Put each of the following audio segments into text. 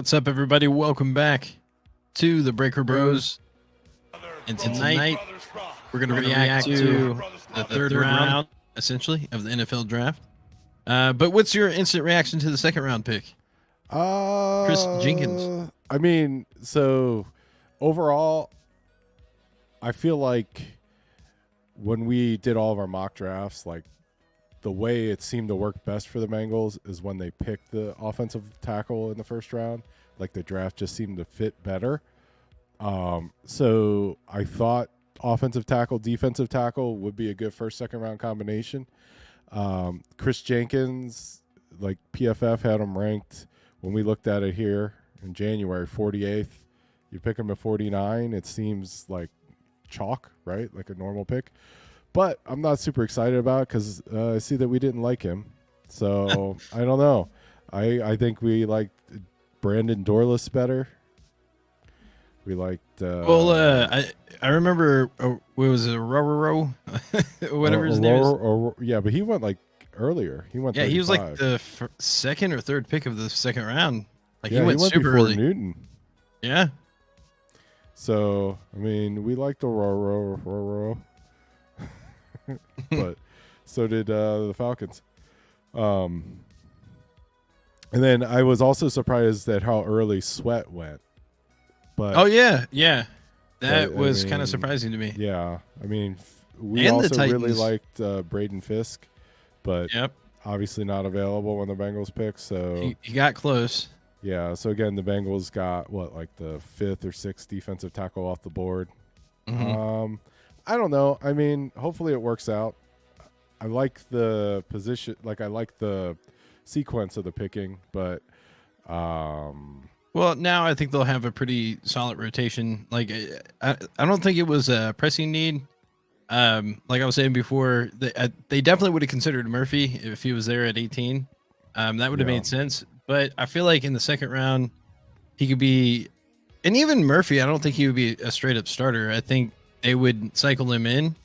What's up, everybody? Welcome back to the Breaker Bros. And tonight, we're going to react to the third round, essentially, of the NFL draft. But what's your instant reaction to the second round pick? Chris Jenkins. I mean, so overall, I feel like when we did all of our mock drafts, like the way it seemed to work best for the Bengals is when they picked the offensive tackle in the first round. Like the draft just seemed to fit better. So I thought offensive tackle, defensive tackle would be a good first, second round combination. Chris Jenkins, like PFF had him ranked when we looked at it here in January, 48th. You pick him at 49. It seems like chalk, right? Like a normal pick. But I'm not super excited about it because I see that we didn't like him. So I don't know. I think we liked Brandon Dorless better. We liked. I remember what was it, Roro, whatever his name is. Yeah, but he went like earlier. He went. 35. He was like the second or third pick of the second round. Like he went super early. Newton. Yeah. So I mean, we liked the Roro. But so did the Falcons. And then I was also surprised at how early Sweat went. But that was kind of surprising to me. Yeah, I mean, we also really liked Braden Fisk, but obviously not available when the Bengals picked. So he got close. Yeah. So again, the Bengals got like the 5th or 6th defensive tackle off the board. Mm-hmm. I don't know. I mean, hopefully it works out. I like the position. Like I like the sequence of the picking, but well, now I think they'll have a pretty solid rotation. Like I don't think it was a pressing need. Like I was saying before, they definitely would have considered Murphy if he was there at 18. That would have made sense. But I feel like in the second round, he could be, and even Murphy, I don't think he would be a straight up starter. I think they would cycle him in,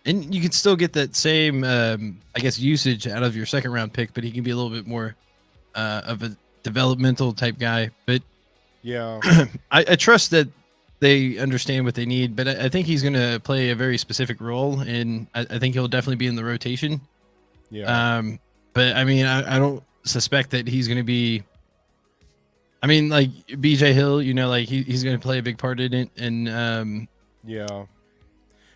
and you could still get that same, I guess, usage out of your second round pick, but he can be a little bit more of a developmental type guy. But yeah, I trust that they understand what they need, but I think he's going to play a very specific role, and I think he'll definitely be in the rotation. Yeah. But I mean, I don't suspect that he's going to be. I mean, like BJ Hill, like he's going to play a big part in it, and yeah.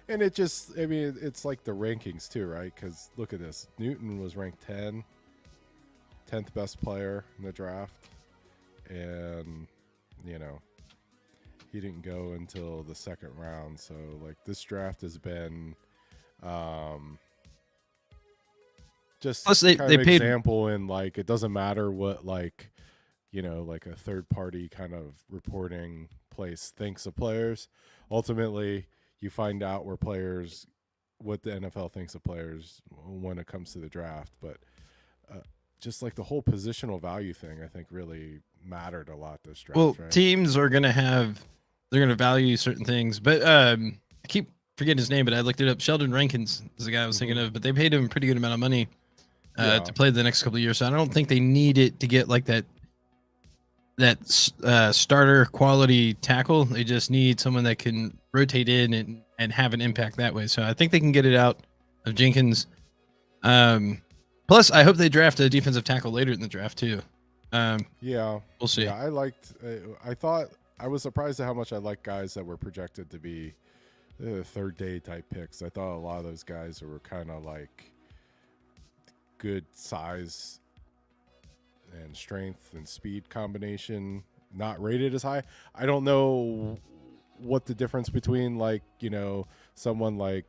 And it just, I mean, it's like the rankings too, right? Because look at this. Newton was ranked 10th best player in the draft. And, he didn't go until the second round. So, like, this draft has been just plus they paid example in, like, it doesn't matter what, like, like a third-party kind of reporting place thinks of players. Ultimately, you find out what the NFL thinks of players when it comes to the draft. But just like the whole positional value thing, I think really mattered a lot this draft. Well, right? Teams are going to value certain things. But I keep forgetting his name, but I looked it up. Sheldon Rankins is the guy I was thinking of, but they paid him a pretty good amount of money to play the next couple of years. So I don't think they need it to get like that starter quality tackle. They just need someone that can rotate in and have an impact that way. So I think they can get it out of Jenkins. Plus, I hope they draft a defensive tackle later in the draft too. We'll see. Yeah, I was surprised at how much I like guys that were projected to be third day type picks. I thought a lot of those guys were kind of like good size and strength and speed combination, not rated as high. I don't know what the difference between like, someone like,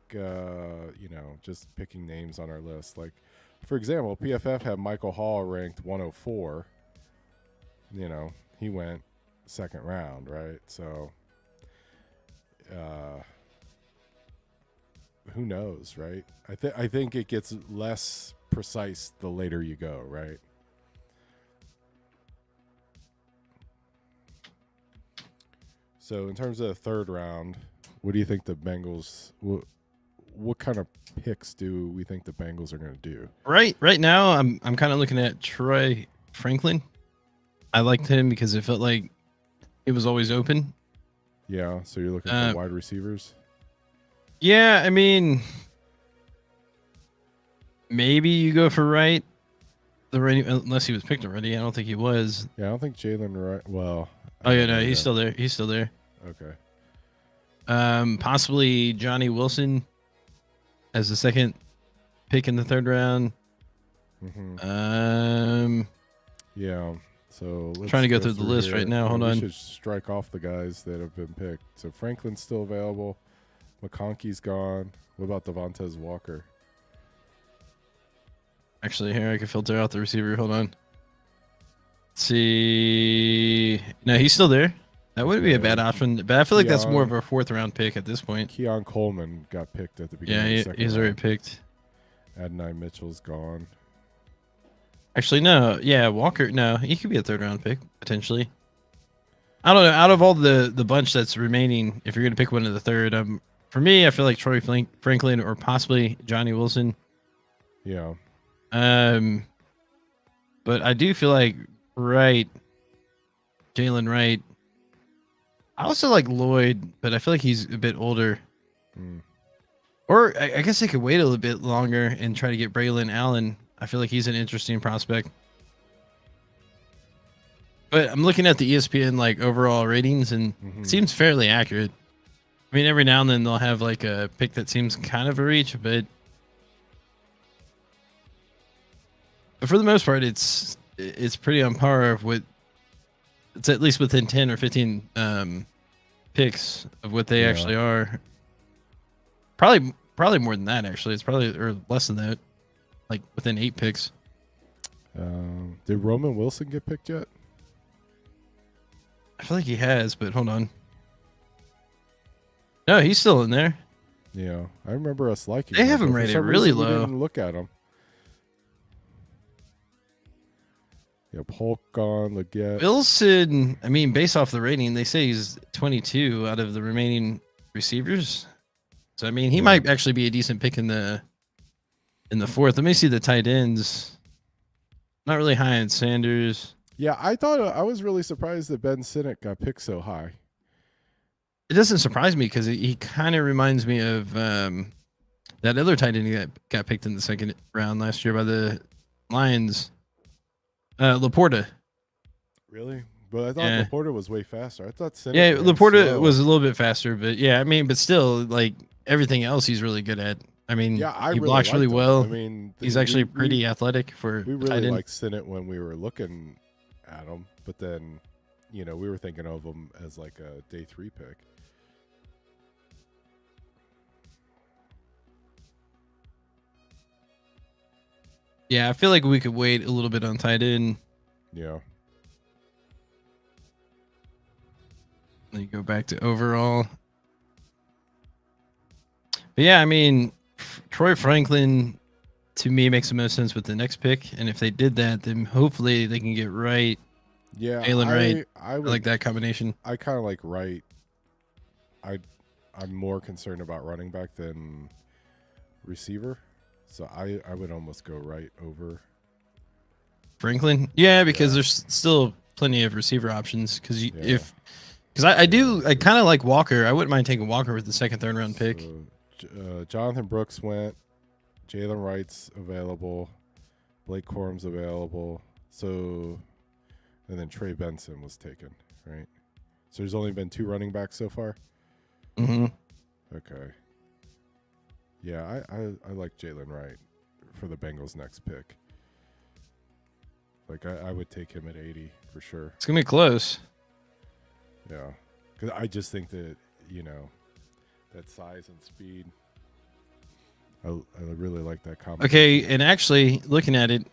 just picking names on our list. Like, for example, PFF had Michael Hall ranked 104. He went second round, right? So, who knows, right? I think it gets less precise the later you go, right? So in terms of the third round, what do you think the Bengals? What kind of picks do we think the Bengals are going to do? Right now, I'm kind of looking at Troy Franklin. I liked him because it felt like it was always open. Yeah, so you're looking Uh, for wide receivers. Yeah, I mean, maybe you go for Wright. The running, unless he was picked already. I don't think he was. Yeah, I don't think Jalen Wright. Well, Oh I yeah, don't know no, he's yet. still there. He's still there. Okay. Possibly Johnny Wilson as the second pick in the third round. Hmm. Um, Yeah. So let's trying to go go through the list here. right now. Yeah, Hold we on. should strike off the guys that have been picked. So Franklin's still available. McConkey's gone. What about Devontae Walker? Actually, here I can filter out the receiver. Hold on. Let's see. No, he's still there. That wouldn't be a bad Okay. option, but I feel like that's more of Keon, a fourth round pick at this point. Keon Coleman got picked at the beginning Yeah, of the second he's already round. picked. Adonai Mitchell's gone. Actually, no. Yeah, Walker. No, he could be a third round pick potentially. I don't know. Out of all the bunch that's remaining, if you're gonna pick one of the third, for me, I feel like Troy Franklin or possibly Johnny Wilson. Yeah. But I do feel like Wright, Jalen Wright. I also like Lloyd, but I feel like he's a bit older. Mm. Or I guess they could wait a little bit longer and try to get Braylon Allen. I feel like he's an interesting prospect. But I'm looking at the ESPN like overall ratings, and it seems fairly accurate. I mean, every now and then they'll have like a pick that seems kind of a reach, but for the most part, it's pretty on par of what it's at least within 10 or 15 picks of what they actually are. Probably more than that. Actually, it's probably or less than that, like within 8 picks. Did Roman Wilson get picked yet? I feel like he has, but hold on. No, he's still in there. Yeah, I remember us liking. They him, have him but for rated some really reason we low. didn't look at him. Yeah, Polk gone. Leggett. Wilson, I mean, based off the rating, they say he's 22 out of the remaining receivers. So I mean, he might actually be a decent pick in the fourth. Let me see the tight ends. Not really high on Sanders. Yeah, I was really surprised that Ben Sinnott got picked so high. It doesn't surprise me because he kind of reminds me of that other tight end that got picked in the second round last year by the Lions, Laporta. Really? But I thought Yeah. Laporta was way faster. I thought Sinnott Yeah, ran Laporta slow. was a little bit faster, but yeah, I mean, but still, like everything else, he's really good at. I mean, Yeah, I he really blocks really liked him. well. I mean, He's actually pretty athletic for we a tight really end. liked Sinnott when we were looking at him, but then, we were thinking of him as like a day 3 pick. Yeah, I feel like we could wait a little bit on tight end. Yeah. Let me go back to overall. But yeah, I mean, Troy Franklin to me makes the most sense with the next pick, and if they did that, then hopefully they can get Wright. Yeah, Jalen Wright. I I like that combination. I kind of like Wright. I'm more concerned about running back than receiver, so I would almost go Wright over. Franklin, yeah, because there's still plenty of receiver options. Because Yeah. I kind of like Walker. I wouldn't mind taking Walker with the second, third round pick. So, Jonathan Brooks went. Jalen Wright's available. Blake Corum's available. So, and then Trey Benson was taken, right? So there's only been 2 running backs so far. Mm-hmm. Okay. Yeah, I like Jalen Wright for the Bengals' next pick. Like I would take him at 80 for sure. It's gonna be close. Yeah, because I just think that that size and speed. I really like that combination. Okay, and actually looking at it,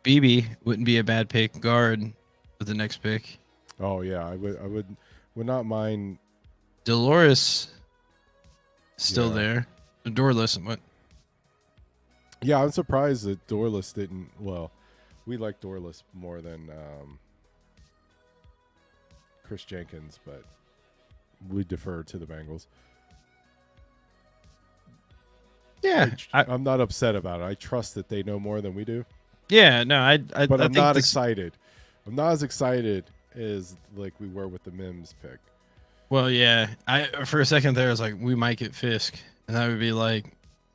BB wouldn't be a bad pick. Guard with the next pick. Oh yeah, I would not mind. Dolores still Yeah. there. Doorless. What? Yeah, I'm surprised that Dorless didn't. Well, we like Dorless more than Chris Jenkins, but we defer to the Bengals. Yeah, I'm not upset about it. I trust that they know more than we do. Yeah, no, But I I'm think not this. excited. I'm not as excited as like we were with the Mims pick. Well, yeah, I for a second there I was like, we might get Fisk, and that would be like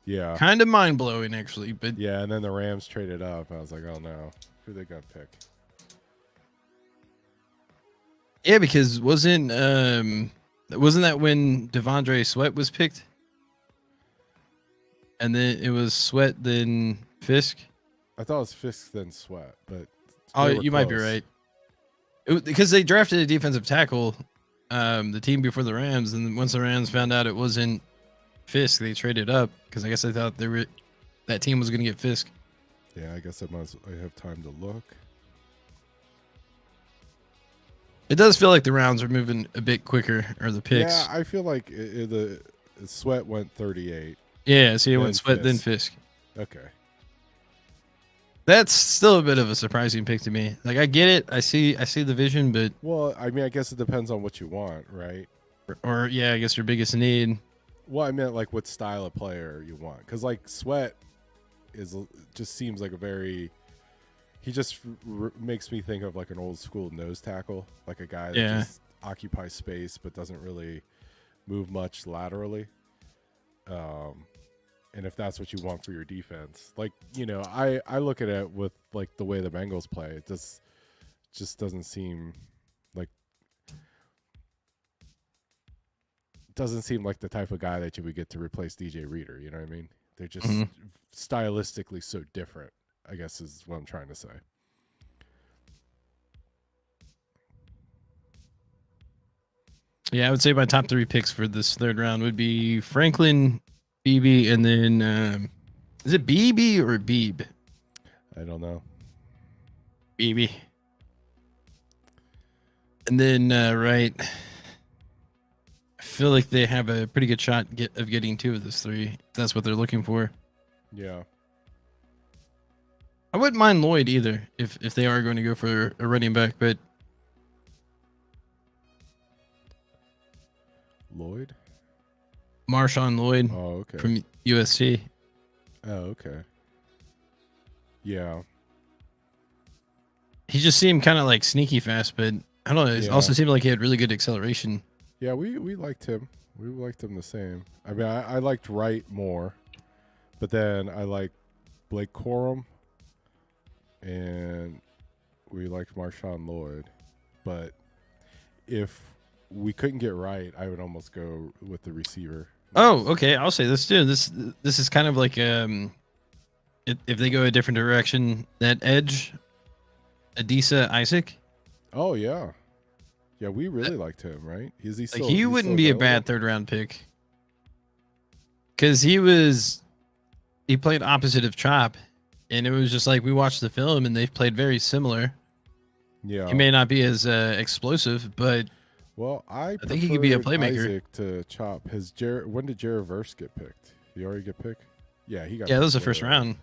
Yeah. kind of mind blowing actually. But Yeah, and then the Rams traded up. I was like, oh no, who they gonna pick? yeah, because wasn't that when Devondre Sweat was picked, and then it was Sweat then Fisk. I thought it was Fisk then Sweat, but Oh, they were you might be close. right. Because they drafted a defensive tackle, the team before the Rams, and then once the Rams found out it wasn't Fisk, they traded up because I guess they thought that team was going to get Fisk. Yeah, I guess I have time to look. It does feel like the rounds are moving a bit quicker, or the picks. Yeah, I feel like the Sweat went 38. Yeah, see, it went Then Sweat, then Fisk. Fisk. Okay. That's still a bit of a surprising pick to me. Like, I get it, I see the vision, but Well, I mean, I guess it depends on what you want, right? or yeah, I guess your biggest need. Well, I meant like what style of player you want, because like Sweat just seems like a very. He just makes me think of like an old school nose tackle, like a guy that just occupies space but doesn't really move much laterally. And if that's what you want for your defense, like, I look at it with like the way the Bengals play, it just doesn't seem like the type of guy that you would get to replace DJ Reader. You know what I mean? They're just stylistically so different, I guess is what I'm trying to say. Yeah, I would say my top 3 picks for this third round would be Franklin, BB, and then is it BB or Beeb? I don't know. BB. And then right, I feel like they have a pretty good shot of getting 2 of those 3. If that's what they're looking for. Yeah. I wouldn't mind Lloyd either if they are going to go for a running back, but Lloyd? Marshawn Lloyd Oh, okay. from USC. Oh, okay. Yeah. He just seemed kind of like sneaky fast, but I don't know. It also seemed like he had really good acceleration. Yeah, we liked him. We liked him the same. I mean, I liked Wright more, but then I liked Blake Corum, and we liked Marshawn Lloyd. But if we couldn't get Wright, I would almost go with the receiver. Oh, okay. I'll say this too. This is kind of like if they go a different direction, that edge, Adisa Isaac. Oh yeah, yeah. We really liked him, right? Is he Like still? he he's wouldn't still be a available? bad third round pick because he played opposite of Chop, and it was just like we watched the film and they played very similar. Yeah. He may not be as explosive, but Well, I think he could be a preferred playmaker. Isaac to Chop. When did Jared Verse get picked? He already get picked? Yeah, he got. yeah, that was the picked first way round.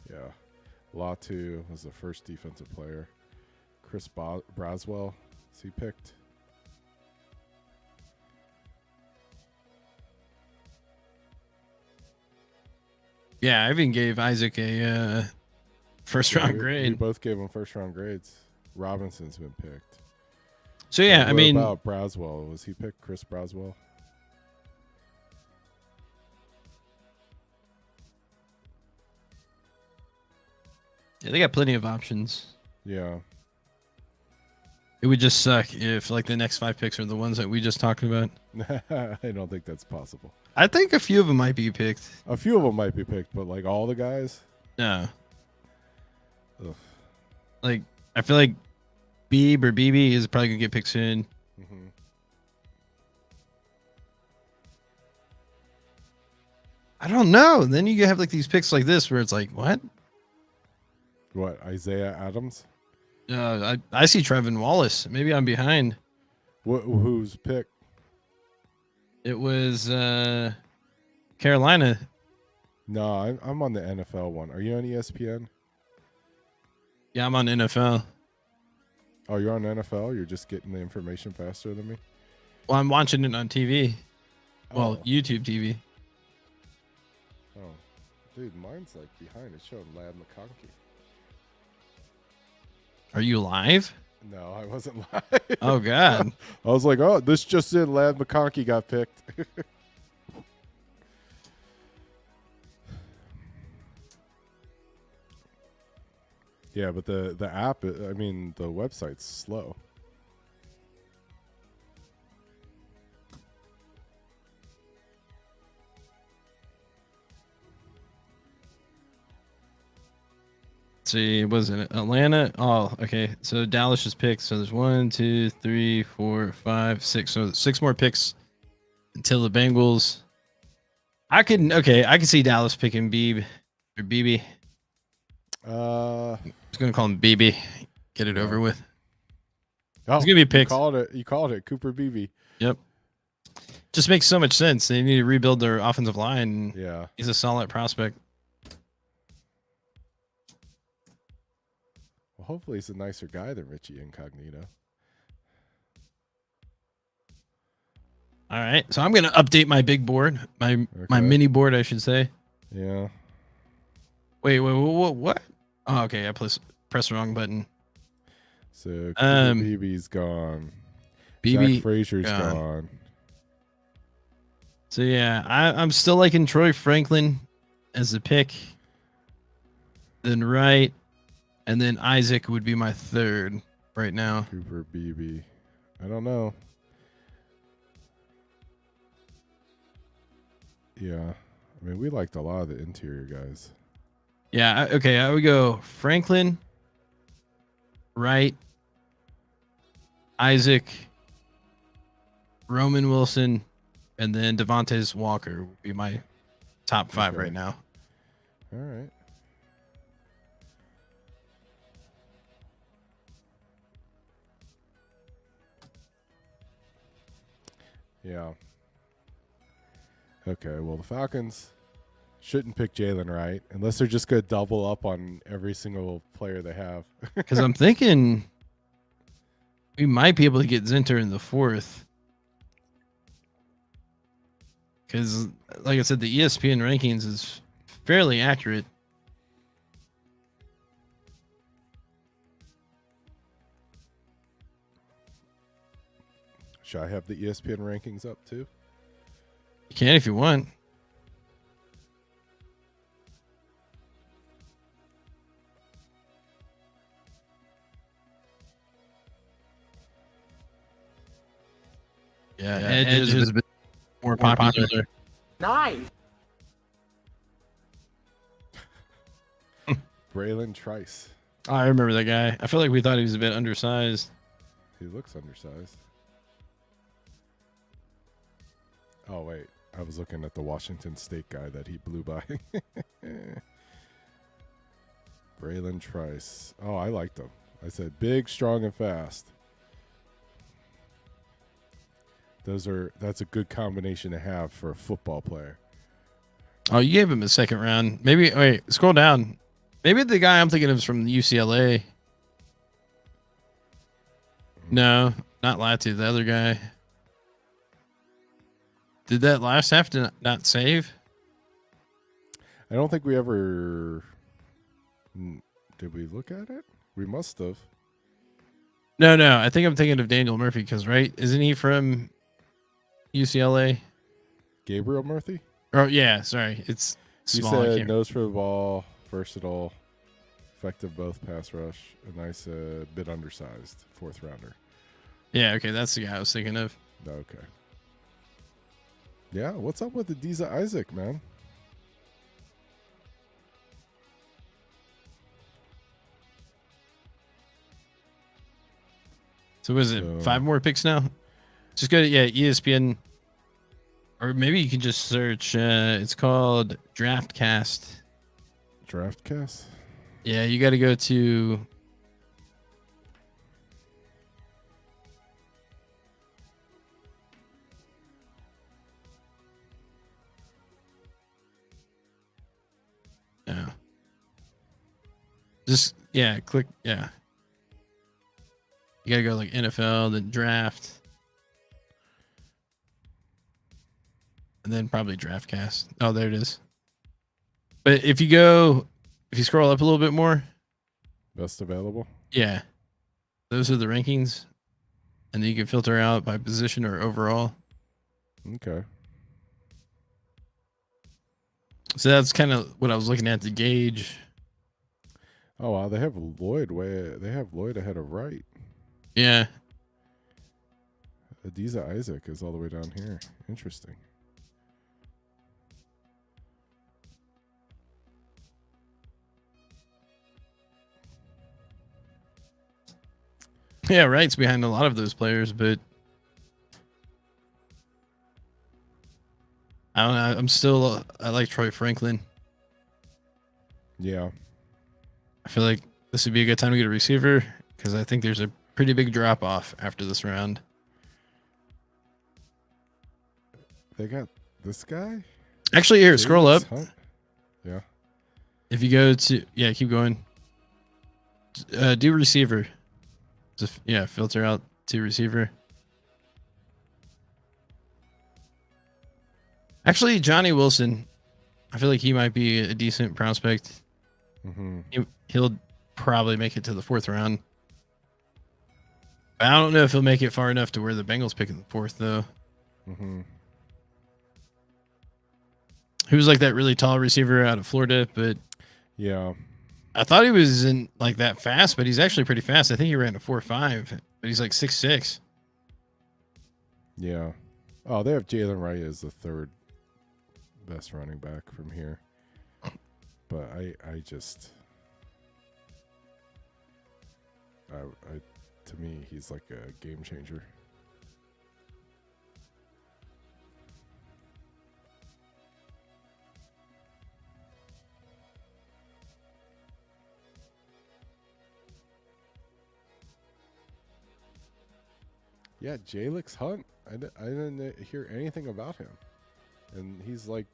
early. Yeah, Latu was the first defensive player. Chris Braswell, is he picked? Yeah, I even gave Isaac a first round We grade. both gave him first round grades. Robinson's been picked. So yeah, I What mean, about Braswell? Was he picked? Chris Braswell? yeah, they got plenty of options. Yeah. It would just suck if like the next 5 picks are the ones that we just talked about. I don't think that's possible. I think a few of them might be picked. A few of them might be picked, but like all the guys? No. Ugh. Like I feel like Beeb or BB is probably gonna get picked soon. Mm-hmm. I don't know. Then you have like these picks like this where it's like, what? What, Isaiah Adams? I see Trevin Wallace. Maybe I'm behind. Who's picked? It was Carolina. No, I'm on the NFL one. Are you on ESPN? Yeah, I'm on NFL. Oh, you're on NFL? You're just getting the information faster than me? Well, I'm watching it on TV. Well, Oh. YouTube TV. Oh. Dude, mine's like behind. It's showing Lad McConkey. Are you live? No, I wasn't live. Oh God. I was like, oh, this just in, Lad McConkey got picked. Yeah, but the app, I mean, the website's slow. See, was it Atlanta? Oh, okay. So Dallas just picked. So there's 1, 2, 3, 4, 5, 6. So 6 more picks until the Bengals. I can see Dallas picking Beeb or BB. I was gonna call him BB. Get it over with. Oh, It's gonna be picked. You called it Cooper Beebe. Yep. Just makes so much sense. They need to rebuild their offensive line. Yeah. He's a solid prospect. Well, hopefully he's a nicer guy than Richie Incognito. All right. So I'm gonna update my big board, my mini board, I should say. Yeah. Wait, what? Oh, okay. I pressed the wrong button. So BB's gone. BB Zach Frazier's gone. So yeah, I'm still liking Troy Franklin as a pick. Then Wright, and then Isaac would be my third right now. Cooper Beebe. I don't know. Yeah. I mean, we liked a lot of the interior guys. Yeah, okay. I would go Franklin, Wright, Isaac, Roman Wilson, and then Devontae Walker would be my top 5 right now. All right. Yeah. Okay, well, the Falcons shouldn't pick Jalen Wright unless they're just going to double up on every single player they have. Because I'm thinking we might be able to get Zinter in the 4th. Because, like I said, the ESPN rankings is fairly accurate. Should I have the ESPN rankings up too? You can if you want. Yeah, Edge is a bit more popular. Nice. Braylon Trice. Oh, I remember that guy. I feel like we thought he was a bit undersized. He looks undersized. Oh, wait. I was looking at the Washington State guy that he blew by. Braylon Trice. Oh, I liked him. I said big, strong, and fast. That's a good combination to have for a football player. Oh, you gave him a second round. Maybe wait, scroll down. Maybe the guy I'm thinking of is from UCLA. No, not Latu, the other guy. Did that last half not save? I don't think we ever. Did we look at it? We must have. No. I think I'm thinking of Daniel Murphy because, right? Isn't he from UCLA? Gabriel Murphy? Oh, yeah. Sorry. It's small. You said nose for the ball, versatile, effective both pass rush, and I said bit undersized, 4th rounder. Yeah, okay. That's the guy I was thinking of. Okay. Yeah, what's up with Adiza Isaac, man? So was it 5 more picks now? Just go to ESPN, or maybe you can just search. It's called DraftCast. DraftCast? Yeah, you got to go to. Yeah. Just click You gotta go like NFL, then draft, and then probably DraftCast. Oh, there it is. But if you scroll up a little bit more, Best available? yeah, Those are the rankings, and then you can filter out by position or overall. Okay. So that's kind of what I was looking at to gauge. Oh wow, they have Lloyd ahead of Wright. Yeah. Adiza Isaac is all the way down here. Interesting. Yeah, Wright's behind a lot of those players, but I don't know. I'm still I like Troy Franklin. Yeah. I feel like this would be a good time to get a receiver because I think there's a pretty big drop off after this round. They got this guy? Actually, here, scroll up. Hunt? Yeah. If you go to keep going. Do receiver. Just, filter out to receiver. Actually, Johnny Wilson, I feel like he might be a decent prospect. Mm-hmm. He'll probably make it to the 4th round. I don't know if he'll make it far enough to where the Bengals pick in the 4th, though. Mm-hmm. He was like that really tall receiver out of Florida, but yeah, I thought he wasn't like that fast, but he's actually pretty fast. I think he ran a 4.5, but he's like 6'6". Yeah. Oh, they have Jalen Wright as the 3rd best running back from here. But I just to me, he's like a game changer. Yeah, Jalix Hunt. I didn't hear anything about him. And he's like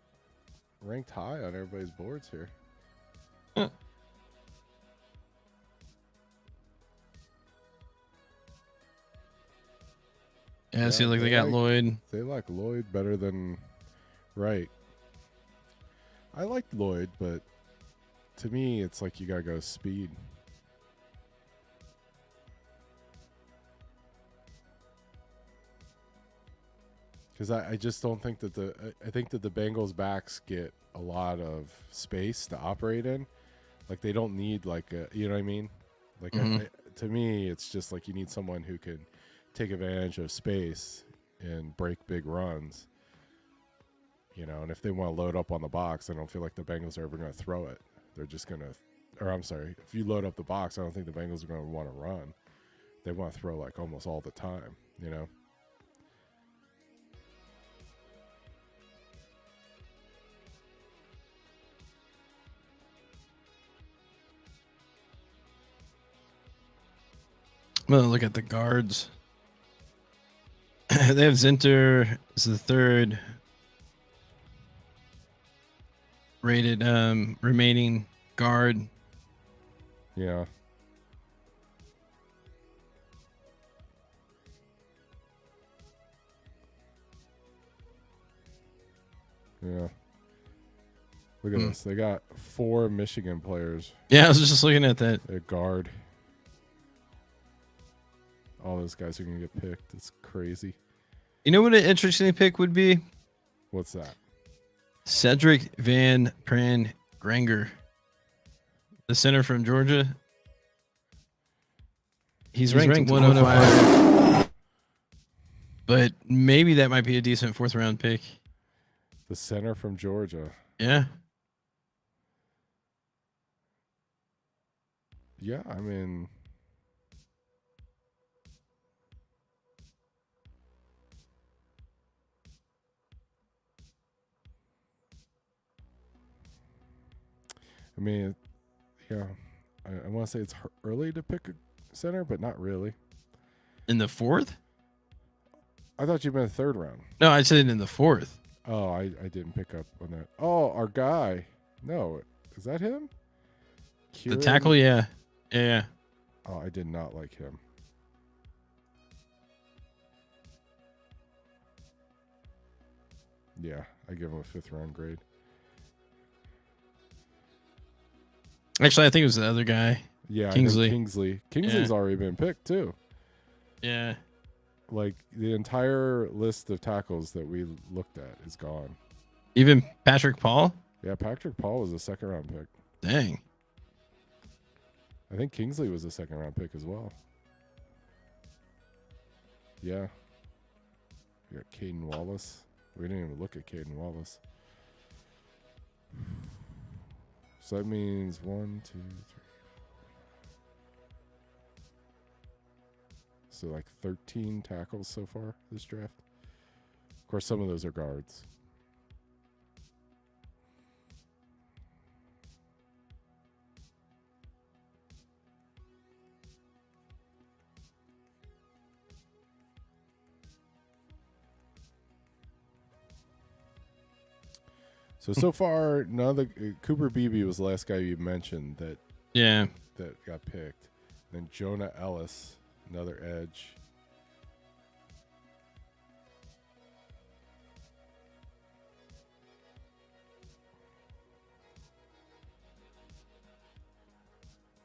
ranked high on everybody's boards here. Huh. Yeah, see, like they got Lloyd. They like Lloyd better than Wright. I liked Lloyd, but to me, it's like you gotta go speed. Because I just don't think that I think that the Bengals backs get a lot of space to operate in. Like they don't need like a, you know what I mean? Like to me, it's just like you need someone who can take advantage of space and break big runs. You know, and if they want to load up on the box, I don't feel like the Bengals are ever going to throw it. They're just going to, or I'm sorry, if you load up the box, I don't think the Bengals are going to want to run. They want to throw like almost all the time, you know? I'm gonna look at the guards. They have Zinter as the 3rd rated remaining guard. Yeah. Yeah. Look at this. They got 4 Michigan players. Yeah, I was just looking at that. At guard. All those guys are going to get picked. It's crazy. You know what an interesting pick would be? What's that? Cedric Van Pran Granger, the center from Georgia. He's ranked 105. But maybe that might be a decent 4th round pick. The center from Georgia. Yeah. Yeah, I mean... yeah, I want to say it's early to pick a center, but not really. In the 4th? I thought you meant 3rd round. No, I said in the 4th. Oh, I didn't pick up on that. Oh, our guy. No, is that him? Kieran? The tackle, yeah. Yeah. Oh, I did not like him. Yeah, I give him a 5th round grade. Actually, I think it was the other guy. Yeah, I think Kingsley. Kingsley's already been picked too. Yeah. Like the entire list of tackles that we looked at is gone. Even Patrick Paul? Yeah, Patrick Paul was a second round pick. Dang. I think Kingsley was a second round pick as well. Yeah. We got Caden Wallace. We didn't even look at Caden Wallace. So that means 1, 2, 3. So like 13 tackles so far this draft. Of course, some of those are guards. So far, none of the Cooper Beebe was the last guy you mentioned that got picked. Then Jonah Ellis, another edge.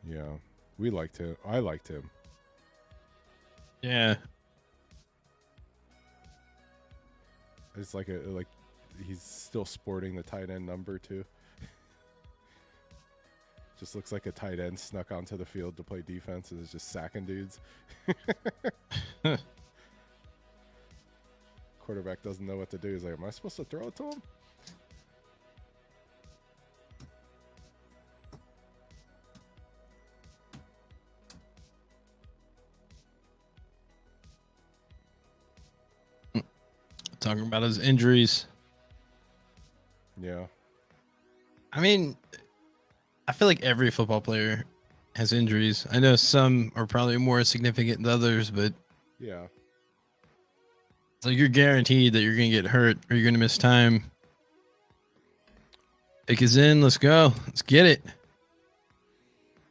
Yeah, we liked him. I liked him. Yeah. It's like he's still sporting the tight end number too. Just looks like a tight end snuck onto the field to play defense and is just sacking dudes. Quarterback doesn't know what to do. He's like, am I supposed to throw it to him? Talking about his injuries. Yeah. I mean, I feel like every football player has injuries. I know some are probably more significant than others, but yeah, it's like you're guaranteed that you're going to get hurt or you're going to miss time. Pick is in. Let's go. Let's get it.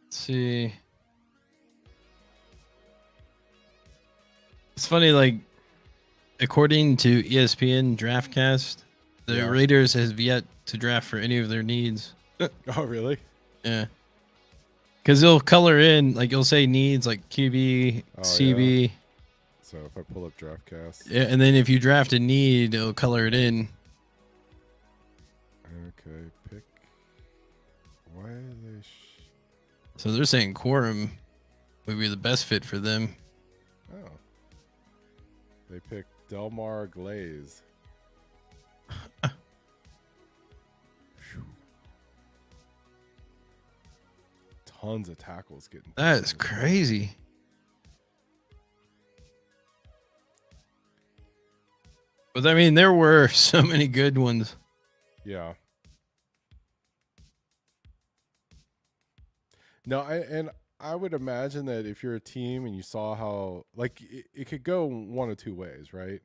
Let's see. It's funny, like, according to ESPN Draftcast, the Raiders have yet to draft for any of their needs. Oh, really? Yeah. Because they'll color in, like, you'll say needs like QB, CB. Yeah. So if I pull up DraftCast. Yeah, and then if you draft a need, it'll color it in. Okay, pick. Why are they... So they're saying Quorum would be the best fit for them. Oh. They picked Delmar Glaze. Tons of tackles getting. That is crazy. But I mean, there were so many good ones. Yeah. No, I would imagine that if you're a team and you saw how, like, it could go one of two ways, right?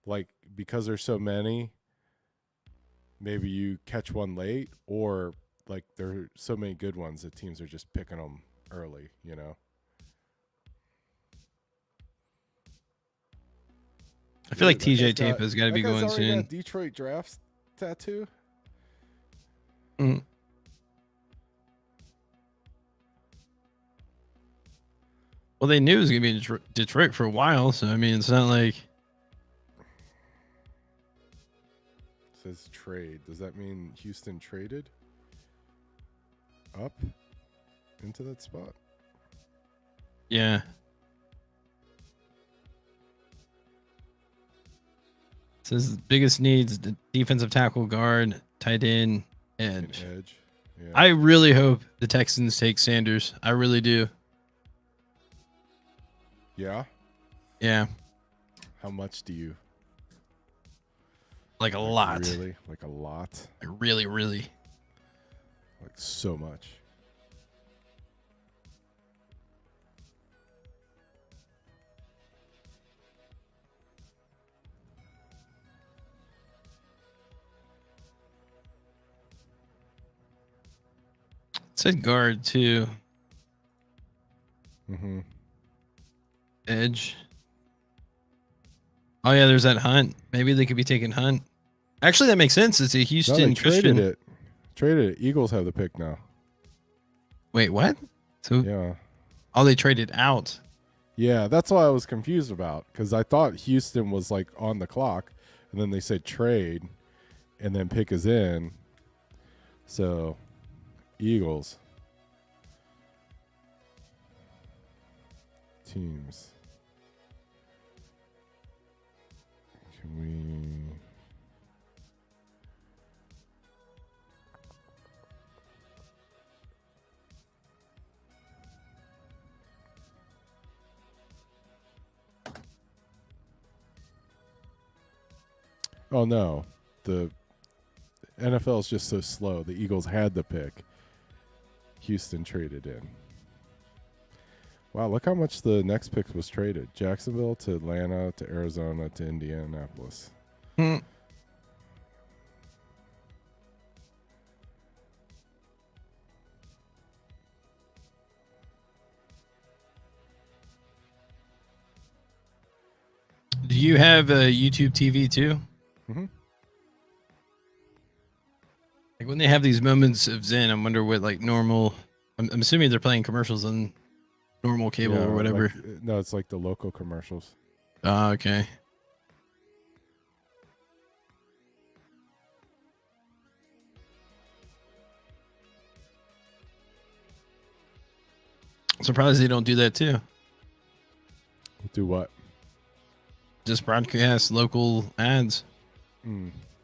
Like, because there's so many, maybe you catch one late, or like there are so many good ones that teams are just picking them early, you know? I feel like TJ Tampa's got to be going soon. Got Detroit Drafts tattoo? Mm. Well, they knew it was going to be in Detroit for a while, so I mean, it's not like... It says trade. Does that mean Houston traded up into that spot? Yeah. It says the biggest needs, the defensive tackle, guard, tight end, edge. Yeah. I really hope the Texans take Sanders. I really do. Yeah? Yeah. How much do you? Like a lot. Really? Like a lot? Like really, really. Like so much. It said guard too. Mm-hmm. Edge. Oh yeah, there's that Hunt. Maybe they could be taking Hunt. Actually, that makes sense. It's a Houston No, they Christian. traded it. Eagles have the pick now. Wait, what? So Yeah. all they traded out. Yeah, that's what I was confused about because I thought Houston was like on the clock, and then they said trade, and then pick is in. So, Eagles teams. Can we? Oh no, the NFL is just so slow. The Eagles had the pick. Houston traded in. Wow, look how much the next pick was traded. Jacksonville to Atlanta to Arizona to Indianapolis. Hmm. Do you have a YouTube TV too? Mm-hmm. Like when they have these moments of zen, I wonder what like normal. I'm assuming they're playing commercials on normal cable or whatever. Like, no, it's like the local commercials. Ah, okay. Surprised they don't do that too. Do what? Just broadcast local ads.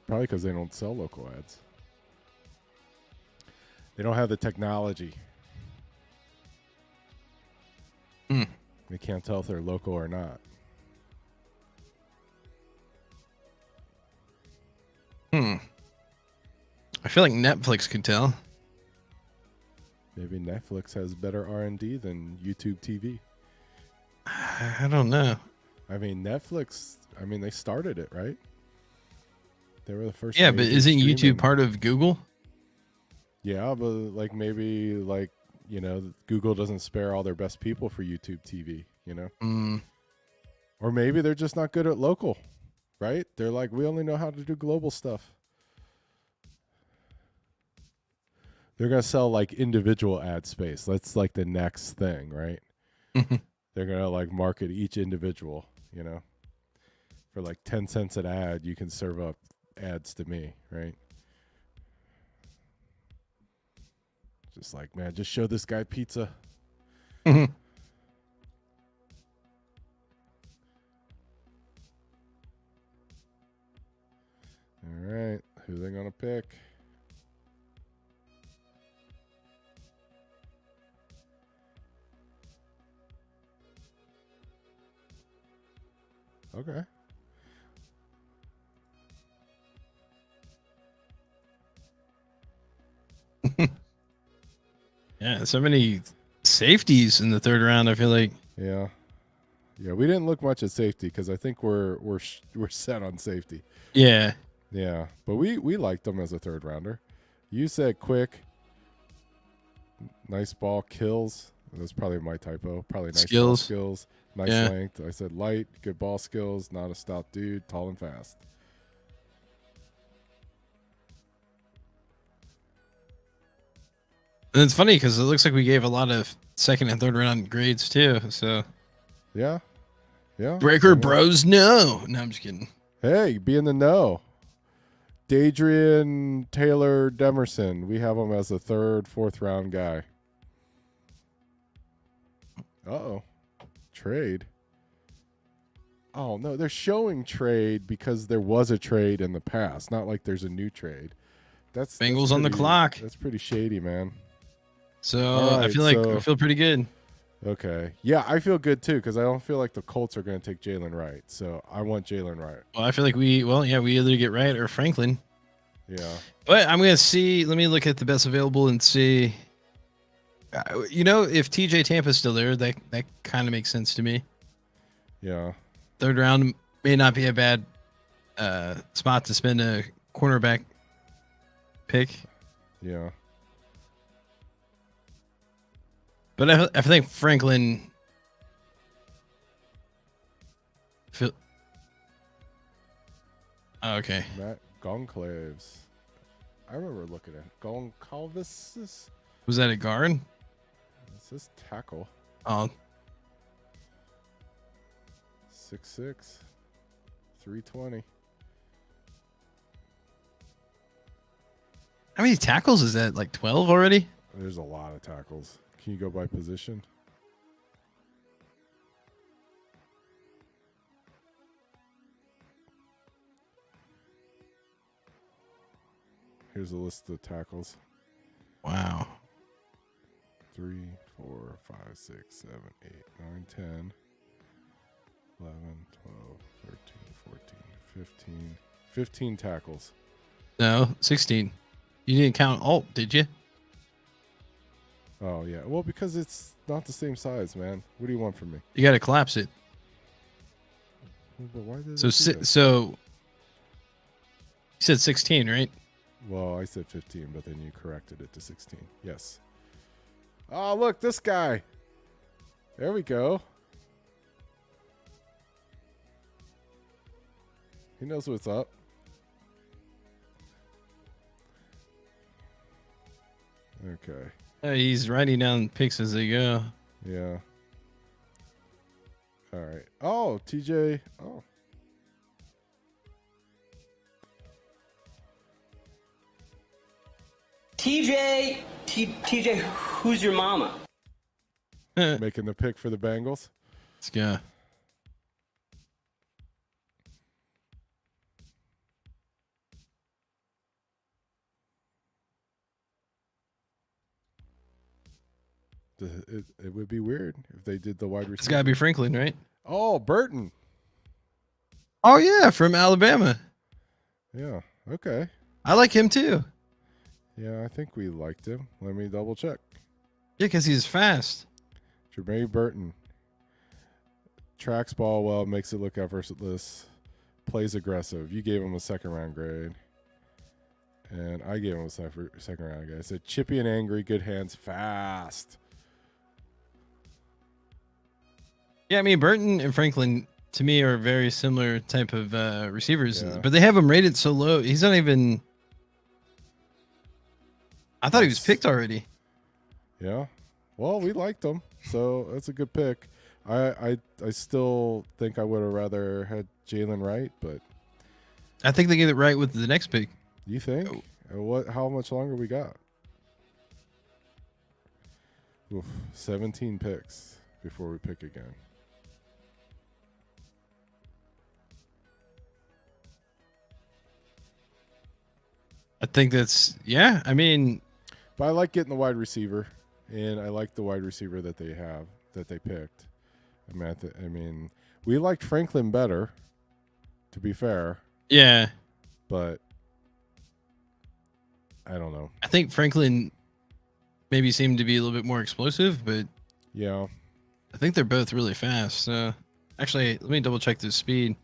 Probably because they don't sell local ads. They don't have the technology. They can't tell if they're local or not. I feel like Netflix could tell. Maybe Netflix has better R&D than YouTube TV. I don't know. I mean, Netflix, they started it, right? They were the first. Yeah, but isn't streaming. YouTube part of Google? Yeah, but like maybe like, Google doesn't spare all their best people for YouTube TV, Or maybe they're just not good at local, right? They're like, we only know how to do global stuff. They're going to sell like individual ad space. That's like the next thing, right? They're going to like market each individual, For like 10 cents an ad, you can serve up ads to me, right? Just like, man, just show this guy pizza. All right, who they going to pick? Okay. Yeah, so many safeties in the third round. I feel like. Yeah, we didn't look much at safety because I think we're set on safety. Yeah. Yeah, but we liked them as a third rounder. You said quick, nice ball kills. That's probably my typo. Probably nice ball skills, nice length. I said light, good ball skills, not a stout dude, tall and fast. And it's funny because it looks like we gave a lot of second and third round grades too. So yeah. Breaker Bros. No, I'm just kidding. Hey, be in the know. Dadrian Taylor Demerson. We have him as a third, fourth round guy. Uh-oh. Trade. Oh, no. They're showing trade because there was a trade in the past. Not like there's a new trade. That's Bengals on the clock. That's pretty shady, man. So right, I feel like I feel pretty good. Okay. Yeah, I feel good too because I don't feel like the Colts are going to take Jalen Wright. So I want Jalen Wright. Well, I feel like we either get Wright or Franklin. Yeah. But I'm going to see. Let me look at the best available and see. If TJ Tampa's still there, that kind of makes sense to me. Yeah. Third round may not be a bad spot to spend a cornerback pick. Yeah. But I think Franklin. Okay. Matt Goncalves. I remember looking at Goncalves. Was that a guard? says tackle. Oh, 6'6", 320. how many tackles is that? Like 12 already? There's a lot of tackles. Can you go by position? Here's a list of tackles. Wow. 3, 4, 5, 6, 7, 8, 9, 10, 11, 12, 13, 14, 15. 15 tackles. No, 16. You didn't count Alt, did you? Oh, yeah. Well, because it's not the same size, man. What do you want from me? You got to collapse it. But why did So, I do that? so you said 16, right? Well, I said 15, but then you corrected it to 16. Yes. Oh, look, this guy. There we go. He knows what's up. Okay. He's writing down picks as they go. Yeah. All right. Oh, TJ. Oh. TJ, who's your mama? Let's Making the pick for the Bengals. go. It would be weird if they did the wide receiver. It's got to be Franklin, right? Oh, Burton. Oh, yeah, from Alabama. Yeah. Okay. I like him too. Yeah, I think we liked him. Let me double check. Yeah, because he's fast. Jermaine Burton. Tracks ball well, makes it look effortless, plays aggressive. You gave him a second round grade. And I gave him a second round grade. I said chippy and angry, good hands, fast. Yeah, I mean, Burton and Franklin, to me, are very similar type of receivers. Yeah. But they have him rated so low. He's not even... I thought he was picked already. Yeah. Well, we liked him. So that's a good pick. I still think I would have rather had Jalen Wright, but I think they get it right with the next pick. you think? How much longer we got? Oof, 17 picks before we pick again. I think that's... Yeah, I mean... But I like getting the wide receiver, and I like the wide receiver that they picked. I mean, we liked Franklin better, to be fair, Yeah. but I don't know. I think Franklin maybe seemed to be a little bit more explosive, but Yeah. I think they're both really fast. Actually, let me double check the speed.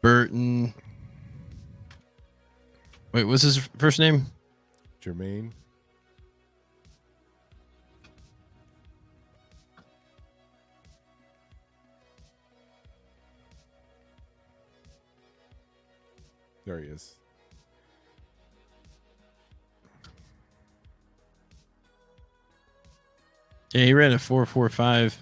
Burton. Wait, what's his first name? Jermaine. There he is. Yeah, he ran a 4.45.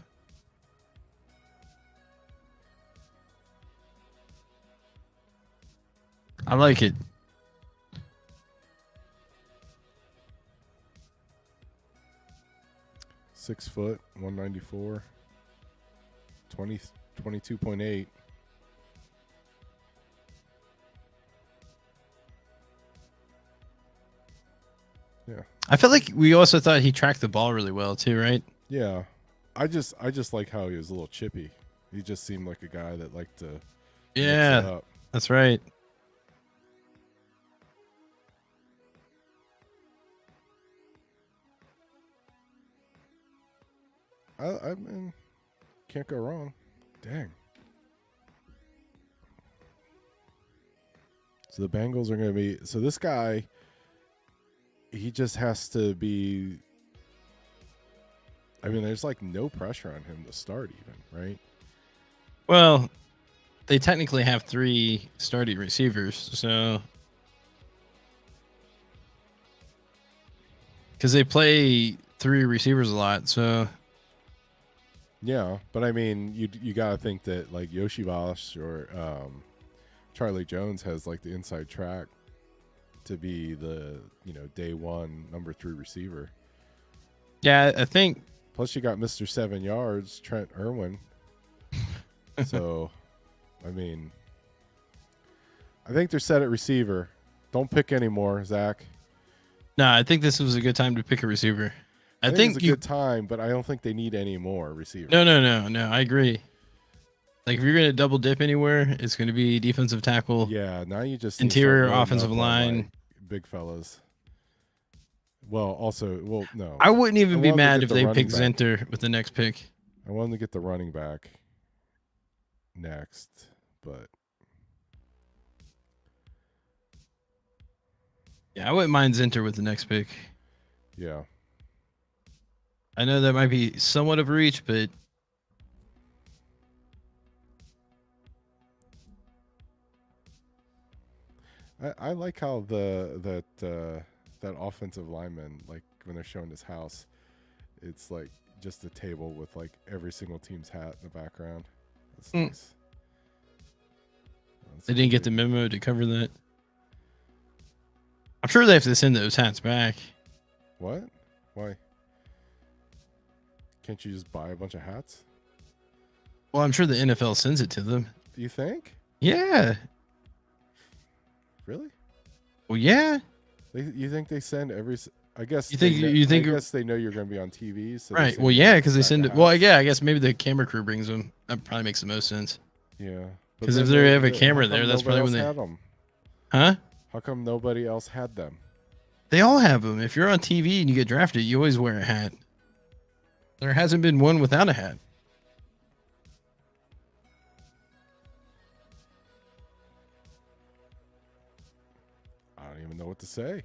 I like it. Six foot, 194, 22.8. Yeah. I felt like we also thought he tracked the ball really well too, right? Yeah. I just like how he was a little chippy. He just seemed like a guy that liked to mix it Yeah, up. that's right. I mean, can't go wrong. Dang. So the Bengals are going to be. So this guy, he just has to be. I mean, there's like no pressure on him to start, even, right? Well, they technically have 3 starting receivers, so because they play three receivers a lot. So Yeah, but I mean, you got to think that like Yoshi Vosh or Charlie Jones has like the inside track to be the day one number 3 receiver. yeah, I think. Plus, you got Mr. 7 Yards, Trent Irwin. So, I mean, I think they're set at receiver. Don't pick anymore, Zach. No, I think this was a good time to pick a receiver. I think it's a good time, but I don't think they need any more receivers. No. I agree. Like if you're gonna double dip anywhere, it's gonna be defensive tackle. Yeah, now you just interior offensive line, like big fellas. Well, no. I wouldn't even be mad if they picked Zinter with the next pick. I wanted to get the running back next, but yeah, I wouldn't mind Zinter with the next pick. Yeah. I know that might be somewhat of a reach, but I like how that offensive lineman, like when they're showing his house, it's like just a table with like every single team's hat in the background. That's nice. They didn't get the memo to cover that. I'm sure they have to send those hats back. What? Why? Can't you just buy a bunch of hats? Well, I'm sure the NFL sends it to them. Do you think? Yeah. Really? Well, yeah. You think they send every? I guess you think I guess they know you're going to be on TV. So right. Well, yeah, because they send it. Well, yeah. I guess maybe the camera crew brings them. That probably makes the most sense. Yeah. Because if they have a camera there, that's probably when they had them. Huh? How come nobody else had them? They all have them. If you're on TV and you get drafted, you always wear a hat. There hasn't been one without a hat. I don't even know what to say.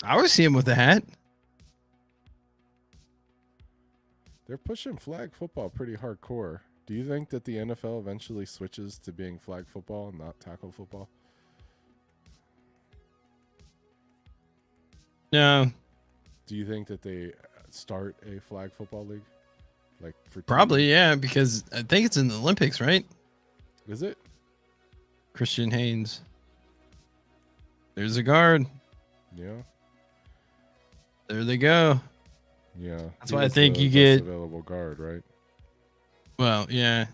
I always see him with a hat. They're pushing flag football pretty hardcore. Do you think that the NFL eventually switches to being flag football and not tackle football? No. Do you think that they start a flag football league? Like for probably, yeah, because I think it's in the Olympics, right? Is it? Christian Haynes. There's a guard. Yeah. There they go. Yeah. That's why I think you get available guard, right? Well, yeah.